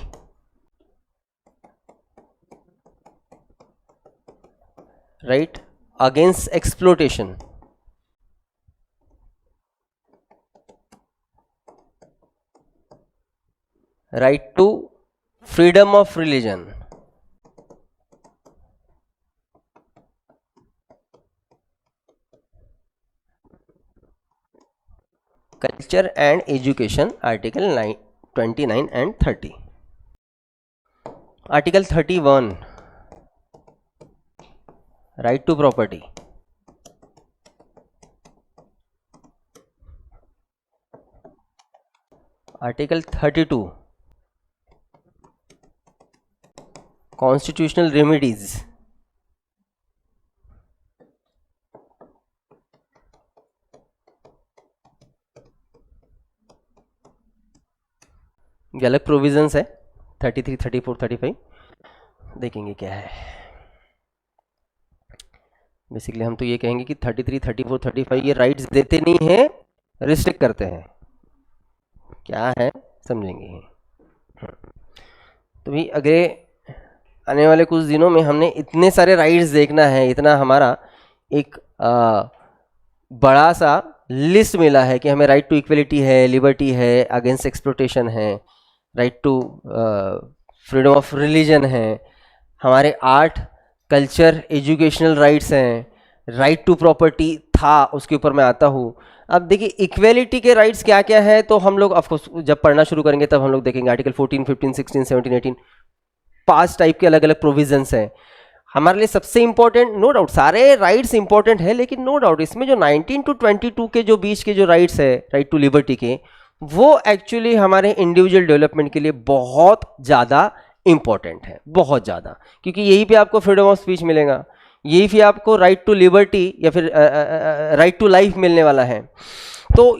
right against exploitation, right to freedom of religion, culture and education, article 29 and 30। Article 31 right to property, article 32 constitutional remedies, ये अलग प्रोविजंस है 33, 34, 35, देखेंगे क्या है। Basically हम तो ये कहेंगे कि 33, 34, 35 ये राइट्स देते नहीं हैं, रिस्ट्रिक्ट करते हैं। क्या है समझेंगे। तो भी अगले आने वाले कुछ दिनों में हमने इतने सारे राइट्स देखना है, इतना हमारा एक बड़ा सा लिस्ट मिला है कि हमें राइट टू इक्वलिटी है, लिबर्टी है, अगेंस्ट एक्सप्लोटेशन है, right to freedom of religion है, हमारे आर्ट, कल्चर, एजुकेशनल राइट्स हैं, राइट टू प्रॉपर्टी था, उसके ऊपर मैं आता हूँ। अब देखिए इक्वेलिटी के राइट्स क्या क्या है, तो हम लोग ऑफकोर्स जब पढ़ना शुरू करेंगे तब हम लोग देखेंगे आर्टिकल 14, 15, 16, 17, 18, 5 टाइप के अलग अलग प्रोविजंस हैं। हमारे लिए सबसे इंपॉर्टेंट, नो डाउट सारे राइट्स इंपॉर्टेंट है, लेकिन नो डाउट इसमें जो 19 to 22 के जो बीच के जो राइट्स है, राइट टू लिबर्टी के, वो एक्चुअली हमारे इंडिविजुअल डेवलपमेंट के लिए बहुत ज़्यादा इंपॉर्टेंट है, बहुत ज़्यादा, क्योंकि यहीं पे आपको फ्रीडम ऑफ स्पीच मिलेगा, यही फिर आपको राइट टू लिबर्टी या फिर राइट टू लाइफ मिलने वाला है। तो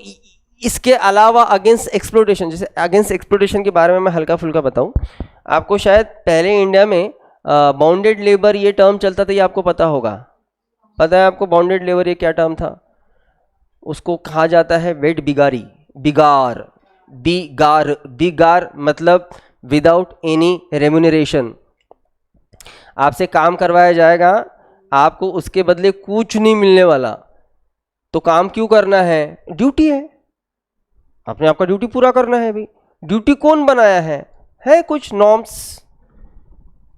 इसके अलावा अगेंस्ट एक्सप्लोटेशन, जैसे अगेंस्ट एक्सप्लोटेशन के बारे में मैं हल्का फुल्का बताऊं आपको, शायद पहले इंडिया में बाउंडेड लेबर ये टर्म चलता था, ये आपको पता होगा। पता है आपको बाउंडेड लेबर ये क्या टर्म था? उसको कहा जाता है वेट बिगारी, बिगार, बिगार, बिगार मतलब विदाउट एनी रेम्यूनरेशन। आपसे काम करवाया जाएगा, आपको उसके बदले कुछ नहीं मिलने वाला, तो काम क्यों करना है? ड्यूटी है, आपने आपका ड्यूटी पूरा करना है। भाई ड्यूटी कौन बनाया है कुछ नॉर्म्स,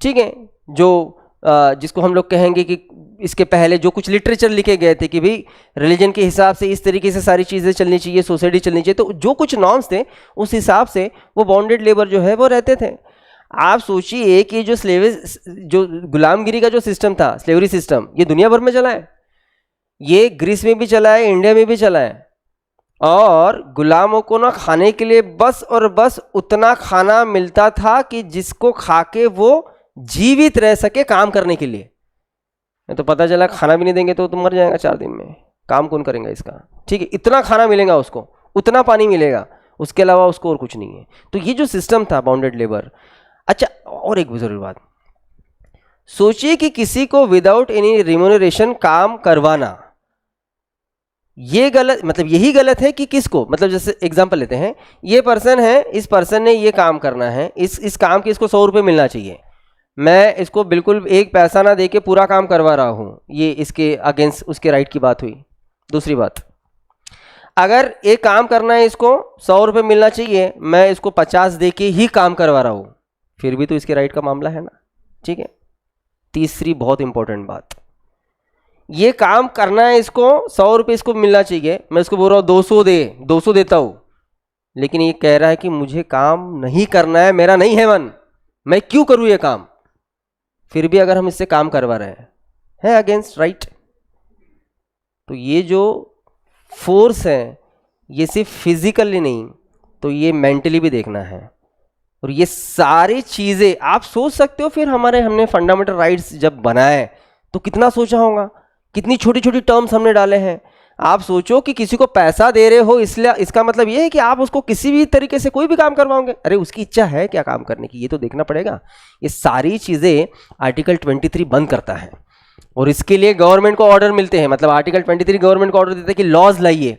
ठीक है, जो जिसको हम लोग कहेंगे कि इसके पहले जो कुछ लिटरेचर लिखे गए थे कि भाई रिलीजन के हिसाब से इस तरीके से सारी चीज़ें चलनी चाहिए, सोसाइटी चलनी चाहिए, तो जो कुछ नॉर्म्स थे उस हिसाब से वो बाउंडेड लेबर जो है वो रहते थे। आप सोचिए कि जो जो गुलामगिरी का जो सिस्टम था, स्लेवरी सिस्टम, ये दुनिया भर में चला है, ये ग्रीस में भी चला है, इंडिया में भी चला है, और गुलामों को ना खाने के लिए बस और बस उतना खाना मिलता था कि जिसको खा के वो जीवित रह सके काम करने के लिए। तो पता चला खाना भी नहीं देंगे तो मर जाएगा 4 दिन में, काम कौन करेगा इसका? ठीक है, इतना खाना मिलेगा उसको, उतना पानी मिलेगा, उसके अलावा उसको और कुछ नहीं है। तो ये जो सिस्टम था बाउंडेड लेबर। अच्छा, और एक जरूरी बात, सोचिए कि किसी को विदाउट एनी रिम्यूनरेशन काम करवाना, ये गलत, मतलब यही गलत है कि किसको, मतलब जैसे एग्जांपल लेते हैं, ये पर्सन है, इस पर्सन ने ये काम करना है, इस काम के इसको 100 रुपये मिलना चाहिए, मैं इसको बिल्कुल एक पैसा ना देके पूरा काम करवा रहा हूँ, ये इसके अगेंस्ट उसके राइट की बात हुई। दूसरी बात, अगर एक काम करना है, इसको 100 रुपये मिलना चाहिए, मैं इसको 50 दे के ही काम करवा रहा हूँ, फिर भी तो इसके राइट का मामला है ना, ठीक है। तीसरी बहुत इंपॉर्टेंट बात, ये काम करना है, इसको 100 रुपये इसको मिलना चाहिए, मैं इसको बोल रहा हूँ 200 देता हूँ, लेकिन ये कह रहा है कि मुझे काम नहीं करना है, मेरा नहीं है मन, मैं क्यों करूँ ये काम, फिर भी अगर हम इससे काम करवा रहे हैं अगेंस्ट राइट। तो ये जो फोर्स है ये सिर्फ फिजिकली नहीं, तो ये मेंटली भी देखना है। और ये सारी चीज़ें आप सोच सकते हो, फिर हमने फंडामेंटल राइट्स जब बनाए तो कितना सोचा होगा, कितनी छोटी छोटी टर्म्स हमने डाले हैं। आप सोचो कि किसी को पैसा दे रहे हो, इसलिए इसका मतलब ये है कि आप उसको किसी भी तरीके से कोई भी काम करवाओगे, अरे उसकी इच्छा है क्या काम करने की, ये तो देखना पड़ेगा। ये सारी चीज़ें आर्टिकल 23 बंद करता है, और इसके लिए गवर्नमेंट को ऑर्डर मिलते हैं, मतलब आर्टिकल 23 गवर्नमेंट को ऑर्डर देता है कि लॉज लाइए,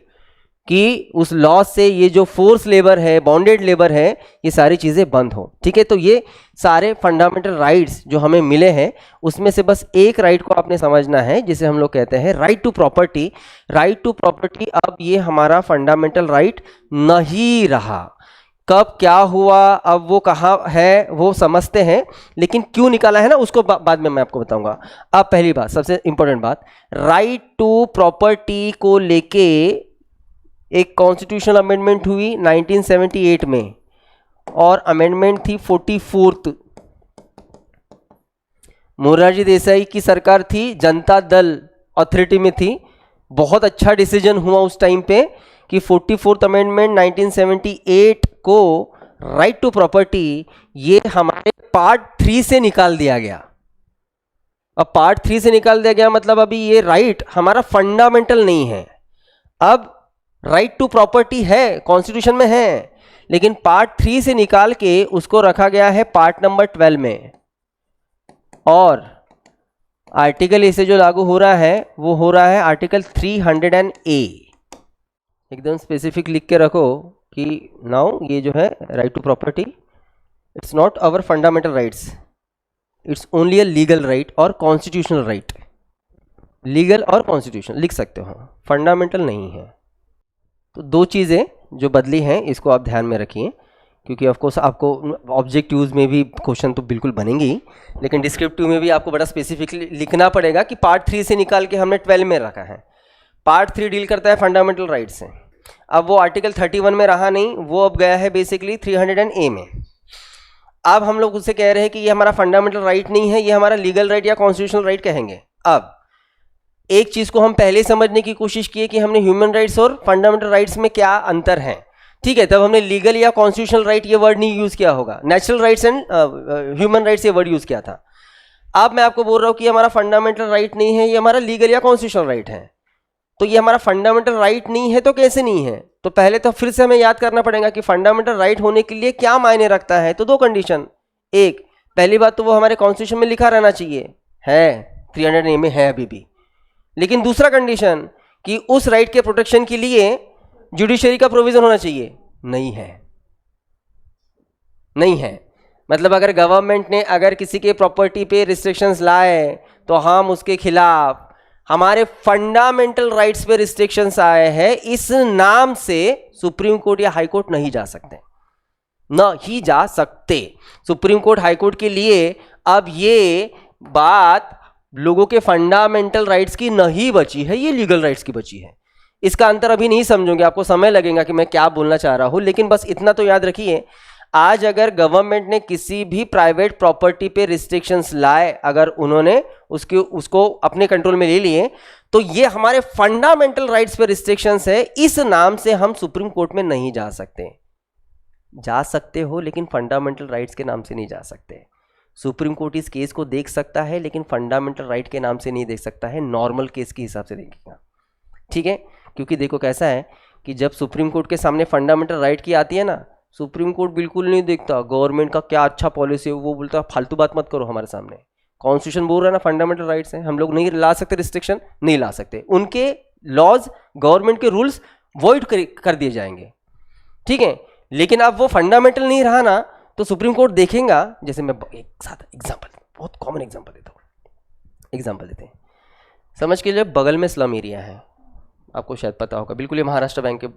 कि उस लॉज से ये जो फोर्स लेबर है, बाउंडेड लेबर है, ये सारी चीज़ें बंद हो, ठीक है। तो ये सारे फंडामेंटल राइट्स जो हमें मिले हैं, उसमें से बस एक राइट को आपने समझना है, जिसे हम लोग कहते हैं right to property. Right to property अब ये हमारा फंडामेंटल राइट नहीं रहा। कब क्या हुआ, अब वो कहाँ है वो समझते हैं, लेकिन क्यों निकाला है ना, उसको बाद में मैं आपको बताऊंगा। अब पहली बात, सबसे इंपॉर्टेंट बात, राइट टू प्रॉपर्टी को लेके एक कॉन्स्टिट्यूशनल अमेंडमेंट हुई 1978 में, और अमेंडमेंट थी 44th। मोरारजी देसाई की सरकार थी, जनता दल अथॉरिटी में थी। बहुत अच्छा डिसीजन हुआ उस टाइम पे कि 44th अमेंडमेंट 1978 को राइट टू प्रॉपर्टी ये हमारे पार्ट 3 से निकाल दिया गया। अब पार्ट 3 से निकाल दिया गया मतलब अभी ये राइट हमारा फंडामेंटल नहीं है। अब राइट टू प्रॉपर्टी है, कॉन्स्टिट्यूशन में है, लेकिन पार्ट 3 से निकाल के उसको रखा गया है पार्ट नंबर 12 में, और आर्टिकल ए से जो लागू हो रहा है वो हो रहा है आर्टिकल 300A। एकदम स्पेसिफिक लिख के रखो कि नाउ ये जो है right to property, it's not our fundamental rights, it's only a legal right और कॉन्स्टिट्यूशनल राइट। लीगल और कॉन्स्टिट्यूशनल लिख सकते हो, फंडामेंटल नहीं है। तो दो चीज़ें जो बदली हैं इसको आप ध्यान में रखिए, क्योंकि ऑफकोर्स आपको ऑब्जेक्टिव्स में भी क्वेश्चन तो बिल्कुल बनेंगे ही, लेकिन डिस्क्रिप्टिव में भी आपको बड़ा स्पेसिफिकली लिखना पड़ेगा कि पार्ट 3 से निकाल के हमने 12 में रखा है। पार्ट 3 डील करता है फंडामेंटल राइट से। अब वो आर्टिकल 31 में रहा नहीं, वो अब गया है बेसिकली 300A में। अब हम लोग उससे कह रहे हैं कि ये हमारा फंडामेंटल राइट नहीं है, ये हमारा लीगल राइट या कॉन्स्टिट्यूशनल राइट कहेंगे। अब एक चीज़ को हम पहले समझने की कोशिश की कि हमने ह्यूमन राइट्स और फंडामेंटल राइट्स में क्या अंतर है, ठीक है। तब हमने लीगल या कॉन्स्टिट्यूशनल राइट ये वर्ड नहीं यूज़ किया होगा, natural rights and human rights ये वर्ड यूज़ किया था। अब मैं आपको बोल रहा हूँ कि हमारा फंडामेंटल राइट नहीं है, ये हमारा लीगल या कॉन्स्टिट्यूशनल राइट है। तो ये हमारा फंडामेंटल राइट नहीं है तो कैसे नहीं है? तो पहले तो फिर से हमें याद करना पड़ेगा कि फंडामेंटल राइट होने के लिए क्या मायने रखता है। तो दो कंडीशन, एक पहली बात तो वो हमारे कॉन्स्टिट्यूशन में लिखा रहना चाहिए, है 300A में है अभी भी। लेकिन दूसरा कंडीशन कि उस राइट के प्रोटेक्शन के लिए जुडिशरी का प्रोविजन होना चाहिए, नहीं है। नहीं है मतलब अगर गवर्नमेंट ने अगर किसी के प्रॉपर्टी पे रिस्ट्रिक्शंस लाए तो हम उसके खिलाफ, हमारे फंडामेंटल राइट्स पे रिस्ट्रिक्शंस आए हैं, इस नाम से सुप्रीम कोर्ट या हाई कोर्ट नहीं जा सकते, न ही जा सकते। सुप्रीम कोर्ट हाई कोर्ट के लिए अब ये बात लोगों के फंडामेंटल राइट्स की नहीं बची है, ये लीगल राइट्स की बची है। इसका अंतर अभी नहीं समझोगे, आपको समय लगेगा कि मैं क्या बोलना चाह रहा हूं, लेकिन बस इतना तो याद रखिए, आज अगर गवर्नमेंट ने किसी भी प्राइवेट प्रॉपर्टी पे रिस्ट्रिक्शंस लाए, अगर उन्होंने उसको अपने कंट्रोल में ले लिए, तो ये हमारे फंडामेंटल राइट्स पे रिस्ट्रिक्शंस है, इस नाम से हम सुप्रीम कोर्ट में नहीं जा सकते। जा सकते हो लेकिन फंडामेंटल राइट्स के नाम से नहीं जा सकते। सुप्रीम कोर्ट इस केस को देख सकता है लेकिन फंडामेंटल राइट के नाम से नहीं देख सकता है, नॉर्मल केस के हिसाब से देखेगा, ठीक है। क्योंकि देखो कैसा है कि जब सुप्रीम कोर्ट के सामने फंडामेंटल राइट की आती है ना, सुप्रीम कोर्ट बिल्कुल नहीं देखता गवर्नमेंट का क्या अच्छा पॉलिसी है, वो बोलता है फालतू बात मत करो हमारे सामने, कॉन्स्टिट्यूशन बोल रहा है ना फंडामेंटल राइट्स है, हम लोग नहीं ला सकते, रिस्ट्रिक्शन नहीं ला सकते, उनके लॉज गवर्नमेंट के रूल्स वॉइड कर दिए जाएंगे, ठीक है। लेकिन अब वो फंडामेंटल नहीं रहा ना, तो सुप्रीम कोर्ट देखेगा, जैसे मैं एक साथ एग्जांपल, बहुत कॉमन एग्जांपल देता हूँ, एग्जांपल देते हैं, समझ के लिए बगल में स्लम एरिया है, आपको शायद पता होगा, बिल्कुल ये महाराष्ट्र बैंक के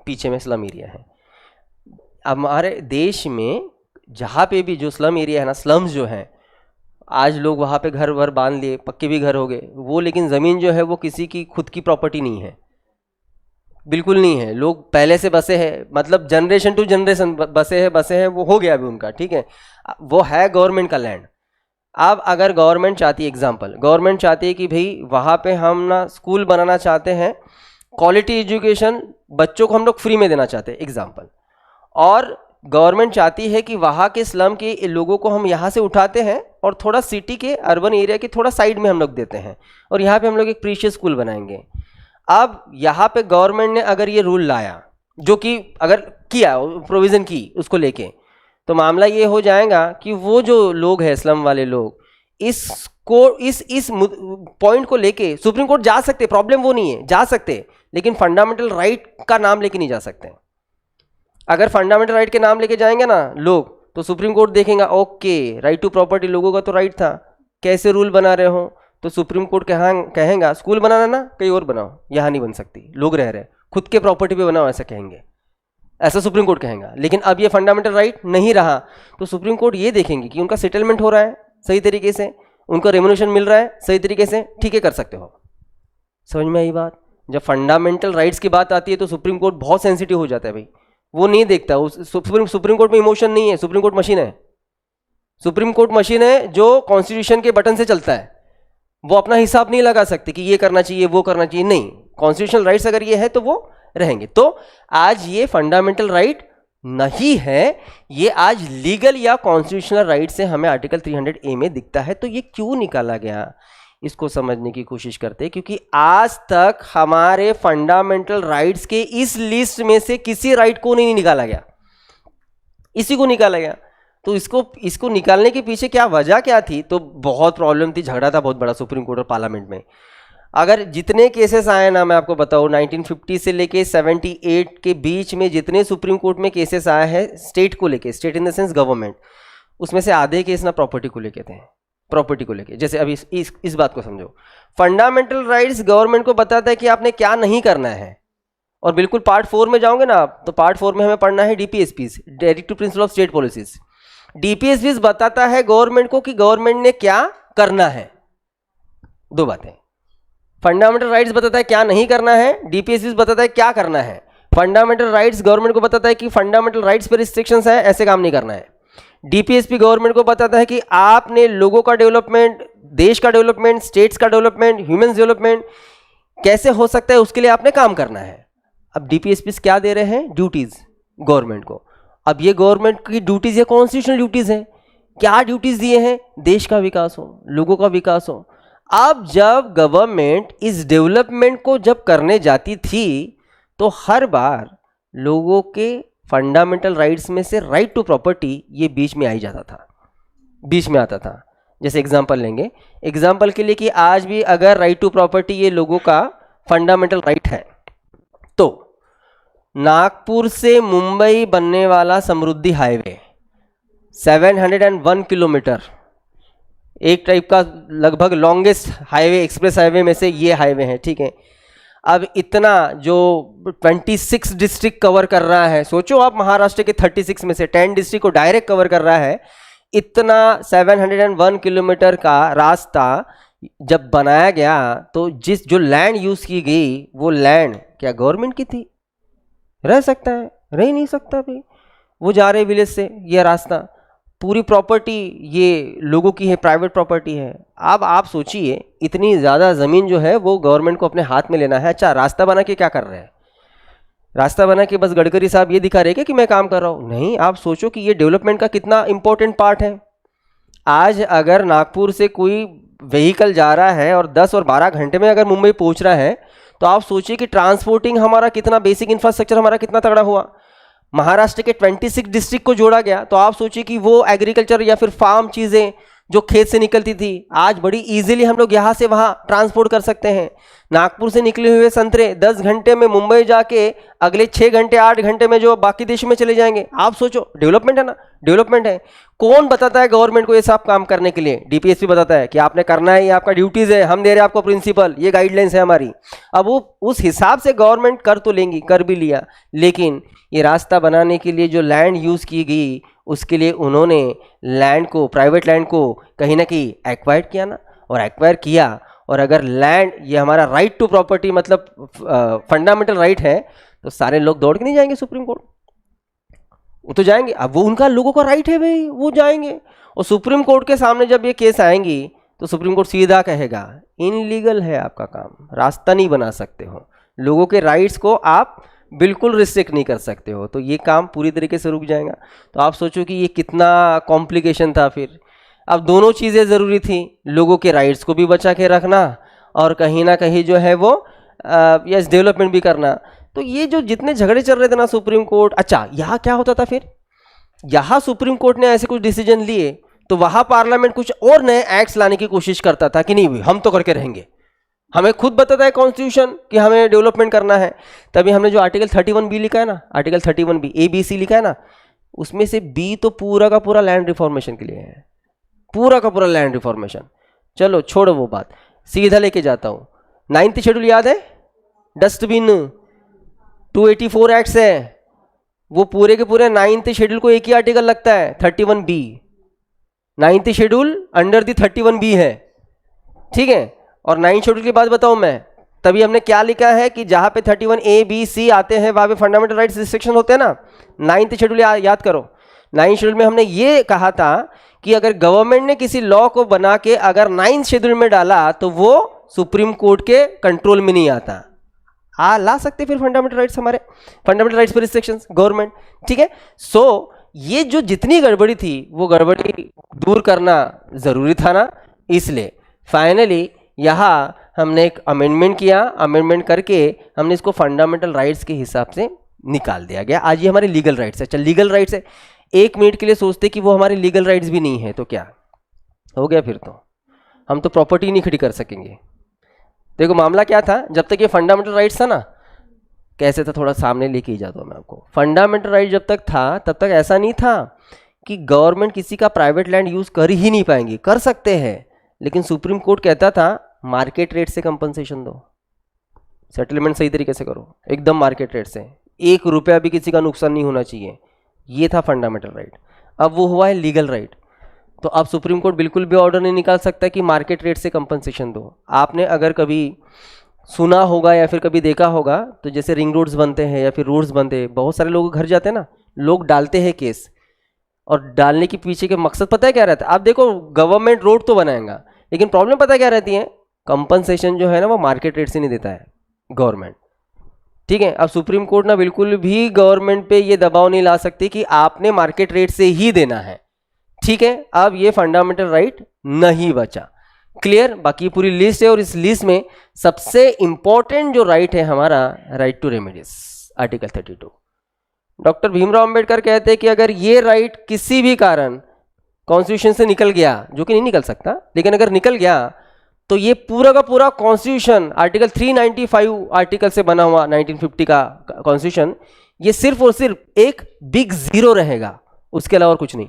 पीछे में स्लम एरिया है। अब हमारे देश में जहाँ पे भी जो स्लम एरिया है ना, स्लम्स जो हैं, आज लोग वहाँ पे घर वर बांध लिए, पक्के भी घर हो गए वो, लेकिन ज़मीन जो है वो किसी की खुद की प्रॉपर्टी नहीं है, बिल्कुल नहीं है। लोग पहले से बसे हैं, मतलब जनरेशन टू जनरेशन बसे हैं, वो हो गया अभी उनका, ठीक है, वो है गवर्नमेंट का लैंड। अब अगर गवर्नमेंट चाहती है, एग्जांपल गवर्नमेंट चाहती है कि भाई वहाँ पे हम ना स्कूल बनाना चाहते हैं, क्वालिटी एजुकेशन बच्चों को हम लोग फ्री में देना चाहते हैं एग्जांपल, और गवर्नमेंट चाहती है कि वहाँ के स्लम के लोगों को हम यहाँ से उठाते हैं और थोड़ा सिटी के अर्बन एरिया के थोड़ा साइड में हम लोग देते हैं, और यहाँ पे हम लोग एक प्रीशियस स्कूल बनाएंगे। अब यहाँ पे गवर्नमेंट ने अगर ये रूल लाया, जो कि अगर किया प्रोविज़न की उसको लेके, तो मामला ये हो जाएगा कि वो जो लोग हैं स्लम वाले लोग, इसको इस पॉइंट को लेके सुप्रीम कोर्ट जा सकते, प्रॉब्लम वो नहीं है, जा सकते, लेकिन फंडामेंटल राइट का नाम लेके नहीं जा सकते। अगर फंडामेंटल राइट के नाम लेके जाएंगे ना लोग, तो सुप्रीम कोर्ट देखेगा, ओके राइट टू प्रॉपर्टी लोगों का तो राइट था, कैसे रूल बना रहे हो, तो सुप्रीम कोर्ट कहेगा स्कूल बनाना ना कहीं और बनाओ, यहाँ नहीं बन सकती, लोग रह रहे, खुद के प्रॉपर्टी पे बनाओ, ऐसा कहेंगे, ऐसा सुप्रीम कोर्ट कहेगा। लेकिन अब ये फंडामेंटल राइट नहीं रहा, तो सुप्रीम कोर्ट ये देखेंगे कि उनका सेटलमेंट हो रहा है सही तरीके से, उनको रेम्यूनरेशन मिल रहा है सही तरीके से, ठीक है, कर सकते हो। समझ में आई बात? जब फंडामेंटल राइट्स की बात आती है तो सुप्रीम कोर्ट बहुत सेंसिटिव हो जाता है भाई, वो नहीं देखता, सुप्रीम कोर्ट में इमोशन नहीं है, सुप्रीम कोर्ट मशीन है, सुप्रीम कोर्ट मशीन है जो कॉन्स्टिट्यूशन के बटन से चलता है, वो अपना हिसाब नहीं लगा सकते कि ये करना चाहिए वो करना चाहिए, नहीं, कॉन्स्टिट्यूशनल राइट्स अगर ये है तो वो रहेंगे। तो आज ये फंडामेंटल राइट नहीं है, ये आज लीगल या कॉन्स्टिट्यूशनल राइट से हमें आर्टिकल 300A में दिखता है। तो ये क्यों निकाला गया, इसको समझने की कोशिश करते हैं, क्योंकि आज तक हमारे फंडामेंटल राइट्स के इस लिस्ट में से किसी राइट को नहीं निकाला गया, इसी को निकाला गया। तो इसको निकालने के पीछे क्या वजह क्या थी? तो बहुत प्रॉब्लम थी, झगड़ा था बहुत बड़ा सुप्रीम कोर्ट और पार्लियामेंट में। अगर जितने केसेस आए ना, मैं आपको बताऊँ 1950 से लेके 78 के बीच में जितने सुप्रीम कोर्ट में केसेस आए हैं स्टेट को लेके, state in the sense government, उसमें से आधे केस ना प्रॉपर्टी को लेके थे। प्रॉपर्टी को लेके, जैसे अभी इस बात को समझो, फंडामेंटल राइट्स गवर्नमेंट को बताता है कि आपने क्या नहीं करना है। और बिल्कुल पार्ट 4 में जाओगे ना आप, तो पार्ट 4 में हमें पढ़ना है DPSPs, directive principle of state policies. DPSPs बताता है गवर्नमेंट को कि गवर्नमेंट ने क्या करना है। दो बातें, फंडामेंटल राइट्स बताता है क्या नहीं करना है, डीपीएसपीज बताता है क्या करना है। फंडामेंटल राइट्स गवर्नमेंट को बताता है कि फंडामेंटल राइट्स पर रिस्ट्रिक्शंस है, ऐसे काम नहीं करना है। डीपीएसपी गवर्नमेंट को बताता है कि आपने लोगों का डेवलपमेंट, देश का डेवलपमेंट, स्टेट्स का डेवलपमेंट, ह्यूमन डेवलपमेंट कैसे हो सकता है उसके लिए आपने काम करना है। अब डीपीएसपी क्या दे रहे हैं? ड्यूटीज गवर्नमेंट को। अब ये गवर्नमेंट की ड्यूटीज है, कॉन्स्टिट्यूशनल ड्यूटीज है। क्या ड्यूटीज दिए हैं? देश का विकास हो, लोगों का विकास हो। अब जब गवर्नमेंट इस डेवलपमेंट को जब करने जाती थी तो हर बार लोगों के फंडामेंटल राइट्स में से राइट टू प्रॉपर्टी ये बीच में आई जाता था, बीच में आता था। जैसे एग्जांपल लेंगे, एग्जांपल के लिए कि आज भी अगर राइट टू प्रॉपर्टी ये लोगों का फंडामेंटल राइट है, तो नागपुर से मुंबई बनने वाला समृद्धि हाईवे 701 किलोमीटर, एक टाइप का लगभग लॉन्गेस्ट हाईवे, एक्सप्रेस हाईवे में से ये हाईवे है, ठीक है। अब इतना जो 26 डिस्ट्रिक्ट कवर कर रहा है, सोचो आप महाराष्ट्र के 36 में से 10 डिस्ट्रिक्ट को डायरेक्ट कवर कर रहा है। इतना 701 किलोमीटर का रास्ता जब बनाया गया तो जो लैंड यूज की गई वो लैंड क्या गवर्नमेंट की थी? रह सकता है? रह ही नहीं सकता भाई। वो जा रहे विलेज से, ये रास्ता पूरी प्रॉपर्टी ये लोगों की है, प्राइवेट प्रॉपर्टी है। अब आप सोचिए इतनी ज़्यादा ज़मीन जो है वो गवर्नमेंट को अपने हाथ में लेना है। अच्छा, रास्ता बना के क्या कर रहे हैं? रास्ता बना के बस गडकरी साहब ये दिखा रहे हैं कि मैं काम कर रहा हूँ? नहीं, आप सोचो कि ये डेवलपमेंट का कितना इंपॉर्टेंट पार्ट है। आज अगर नागपुर से कोई व्हीकल जा रहा है और 10 और 12 घंटे में अगर मुंबई पहुँच रहा है, तो आप सोचिए कि ट्रांसपोर्टिंग हमारा कितना, बेसिक इंफ्रास्ट्रक्चर हमारा कितना तगड़ा हुआ। महाराष्ट्र के 26 डिस्ट्रिक्ट को जोड़ा गया, तो आप सोचिए कि वो एग्रीकल्चर या फिर फार्म चीज़ें जो खेत से निकलती थी, आज बड़ी इजीली हम लोग यहाँ से वहाँ ट्रांसपोर्ट कर सकते हैं। नागपुर से निकले हुए संतरे 10 घंटे में मुंबई जाके अगले 6 घंटे 8 घंटे में जो बाकी देशों में चले जाएंगे। आप सोचो, डेवलपमेंट है ना, डेवलपमेंट है। कौन बताता है गवर्नमेंट को ये सब काम करने के लिए? डीपीएसपी बताता है कि आपने करना है, ये आपका ड्यूटीज़ है, हम दे रहे हैं आपको प्रिंसिपल, ये गाइडलाइंस है हमारी। अब वो उस हिसाब से गवर्नमेंट कर तो लेंगी, कर भी लिया, लेकिन ये रास्ता बनाने के लिए जो लैंड यूज़ की गई उसके लिए उन्होंने लैंड को, प्राइवेट लैंड को कहीं ना कहीं एक्वायर किया ना, और एक्वायर किया। और अगर लैंड ये हमारा राइट टू प्रॉपर्टी मतलब फंडामेंटल राइट है, तो सारे लोग दौड़ के नहीं जाएंगे सुप्रीम कोर्ट? वो तो जाएंगे। अब वो उनका लोगों का राइट है भाई, वो जाएंगे। और सुप्रीम कोर्ट के सामने जब ये केस आएंगी तो सुप्रीम कोर्ट सीधा कहेगा इनलीगल है आपका काम, रास्ता नहीं बना सकते हो, लोगों के राइट्स को आप बिल्कुल रिस्ट्रिक्ट नहीं कर सकते हो। तो ये काम पूरी तरीके से रुक जाएगा। तो आप सोचो कि ये कितना कॉम्प्लिकेशन था। फिर अब दोनों चीज़ें ज़रूरी थी, लोगों के राइट्स को भी बचा के रखना और कहीं ना कहीं जो है वो यस डेवलपमेंट भी करना। तो ये जो जितने झगड़े चल रहे थे ना सुप्रीम कोर्ट, अच्छा यहाँ क्या होता था फिर? यहाँ सुप्रीम कोर्ट ने ऐसे कुछ डिसीजन लिए तो वहाँ पार्लियामेंट कुछ और नए एक्ट्स लाने की कोशिश करता था कि नहीं हम तो करके रहेंगे। हमें खुद बताता है कॉन्स्टिट्यूशन कि हमें डेवलपमेंट करना है। तभी हमने जो आर्टिकल 31B लिखा है ना, आर्टिकल 31B ABC लिखा है ना, उसमें से B तो पूरा का पूरा लैंड रिफॉर्मेशन के लिए है, पूरा का पूरा लैंड रिफॉर्मेशन। चलो छोड़ो वो बात, सीधा लेके जाता हूँ। 9th शेड्यूल याद है? डस्टबिन 284 एक्ट्स है, वो पूरे के पूरे 9th शेड्यूल को एक ही आर्टिकल लगता है 31B। 9th schedule under the 31B है, ठीक है। और 9th शेड्यूल की बात बताऊं मैं, तभी हमने क्या लिखा है कि जहां पे 31A B C आते हैं वहां पे फंडामेंटल राइट्स रिस्ट्रिक्शन होते हैं ना। 9th शेड्यूल याद करो। 9th शेड्यूल में हमने ये कहा था कि अगर गवर्नमेंट ने किसी लॉ को बना के अगर 9th शेड्यूल में डाला तो वो सुप्रीम कोर्ट के कंट्रोल में नहीं आता। ला सकते फिर फंडामेंटल राइट्स, हमारे फंडामेंटल राइट्स पर रिस्ट्रिक्शंस गवर्नमेंट, ठीक है। सो ये जो जितनी गड़बड़ी थी वो गड़बड़ी दूर करना जरूरी था ना, इसलिए फाइनली यहाँ हमने एक अमेंडमेंट किया। अमेंडमेंट करके हमने इसको फंडामेंटल राइट्स के हिसाब से निकाल दिया गया। आज ये हमारे लीगल राइट्स है। चल लीगल राइट्स है, एक मिनट के लिए सोचते कि वो हमारे लीगल राइट्स भी नहीं है तो क्या हो गया, फिर तो हम तो प्रॉपर्टी नहीं खड़ी कर सकेंगे। देखो मामला क्या था, जब तक ये फंडामेंटल राइट्स था ना, कैसे था थोड़ा सामने लेके ही जाता हूँ मैं आपको। फंडामेंटल राइट जब तक था तब तक ऐसा नहीं था कि गवर्नमेंट किसी का प्राइवेट लैंड यूज कर ही नहीं पाएंगी, कर सकते हैं, लेकिन सुप्रीम कोर्ट कहता था मार्केट रेट से कंपनसेशन दो, सेटलमेंट सही तरीके से करो, एकदम मार्केट रेट से, 1 रुपया भी किसी का नुकसान नहीं होना चाहिए। ये था फंडामेंटल राइट। अब वो हुआ है लीगल राइट। तो अब सुप्रीम कोर्ट बिल्कुल भी ऑर्डर नहीं निकाल सकता कि मार्केट रेट से कंपनसेशन दो। आपने अगर कभी सुना होगा या फिर कभी देखा होगा तो जैसे रिंग रोड्स बनते हैं या फिर रोड्स बनते हैं, बहुत सारे लोग घर जाते हैं ना, लोग डालते हैं केस, और डालने के पीछे के मकसद पता है क्या रहता है? आप देखो गवर्नमेंट रोड तो बनाएगा, लेकिन प्रॉब्लम पता है क्या रहती है? कंपनसेशन जो है ना वो मार्केट रेट से नहीं देता है गवर्नमेंट। ठीक है, अब सुप्रीम कोर्ट ना बिल्कुल भी गवर्नमेंट पे ये दबाव नहीं ला सकती कि आपने मार्केट रेट से ही देना है। ठीक है, अब ये फंडामेंटल राइट नहीं बचा। क्लियर? बाकी पूरी लिस्ट है और इस लिस्ट में सबसे इंपॉर्टेंट जो राइट है हमारा, right to remedies, article 32। Doctor Bhimrao Ambedkar कहते हैं कि अगर ये राइट किसी भी कारण कॉन्स्टिट्यूशन से निकल गया, जो कि नहीं निकल सकता, लेकिन अगर निकल गया तो ये पूरा का पूरा कॉन्स्टिट्यूशन, आर्टिकल 395 आर्टिकल से बना हुआ 1950 का कॉन्स्टिट्यूशन, ये सिर्फ और सिर्फ एक बिग जीरो रहेगा, उसके अलावा कुछ नहीं।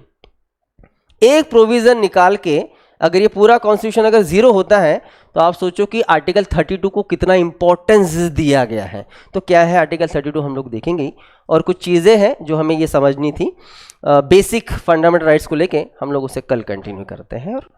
एक प्रोविजन निकाल के अगर ये पूरा कॉन्स्टिट्यूशन अगर जीरो होता है तो आप सोचो कि आर्टिकल 32 को कितना इंपॉर्टेंस दिया गया है। तो क्या है आर्टिकल 32 हम लोग देखेंगे ही, और कुछ चीज़ें हैं जो हमें ये समझनी थी बेसिक फंडामेंटल राइट्स को लेके, हम लोग उसे कल कंटिन्यू करते हैं। और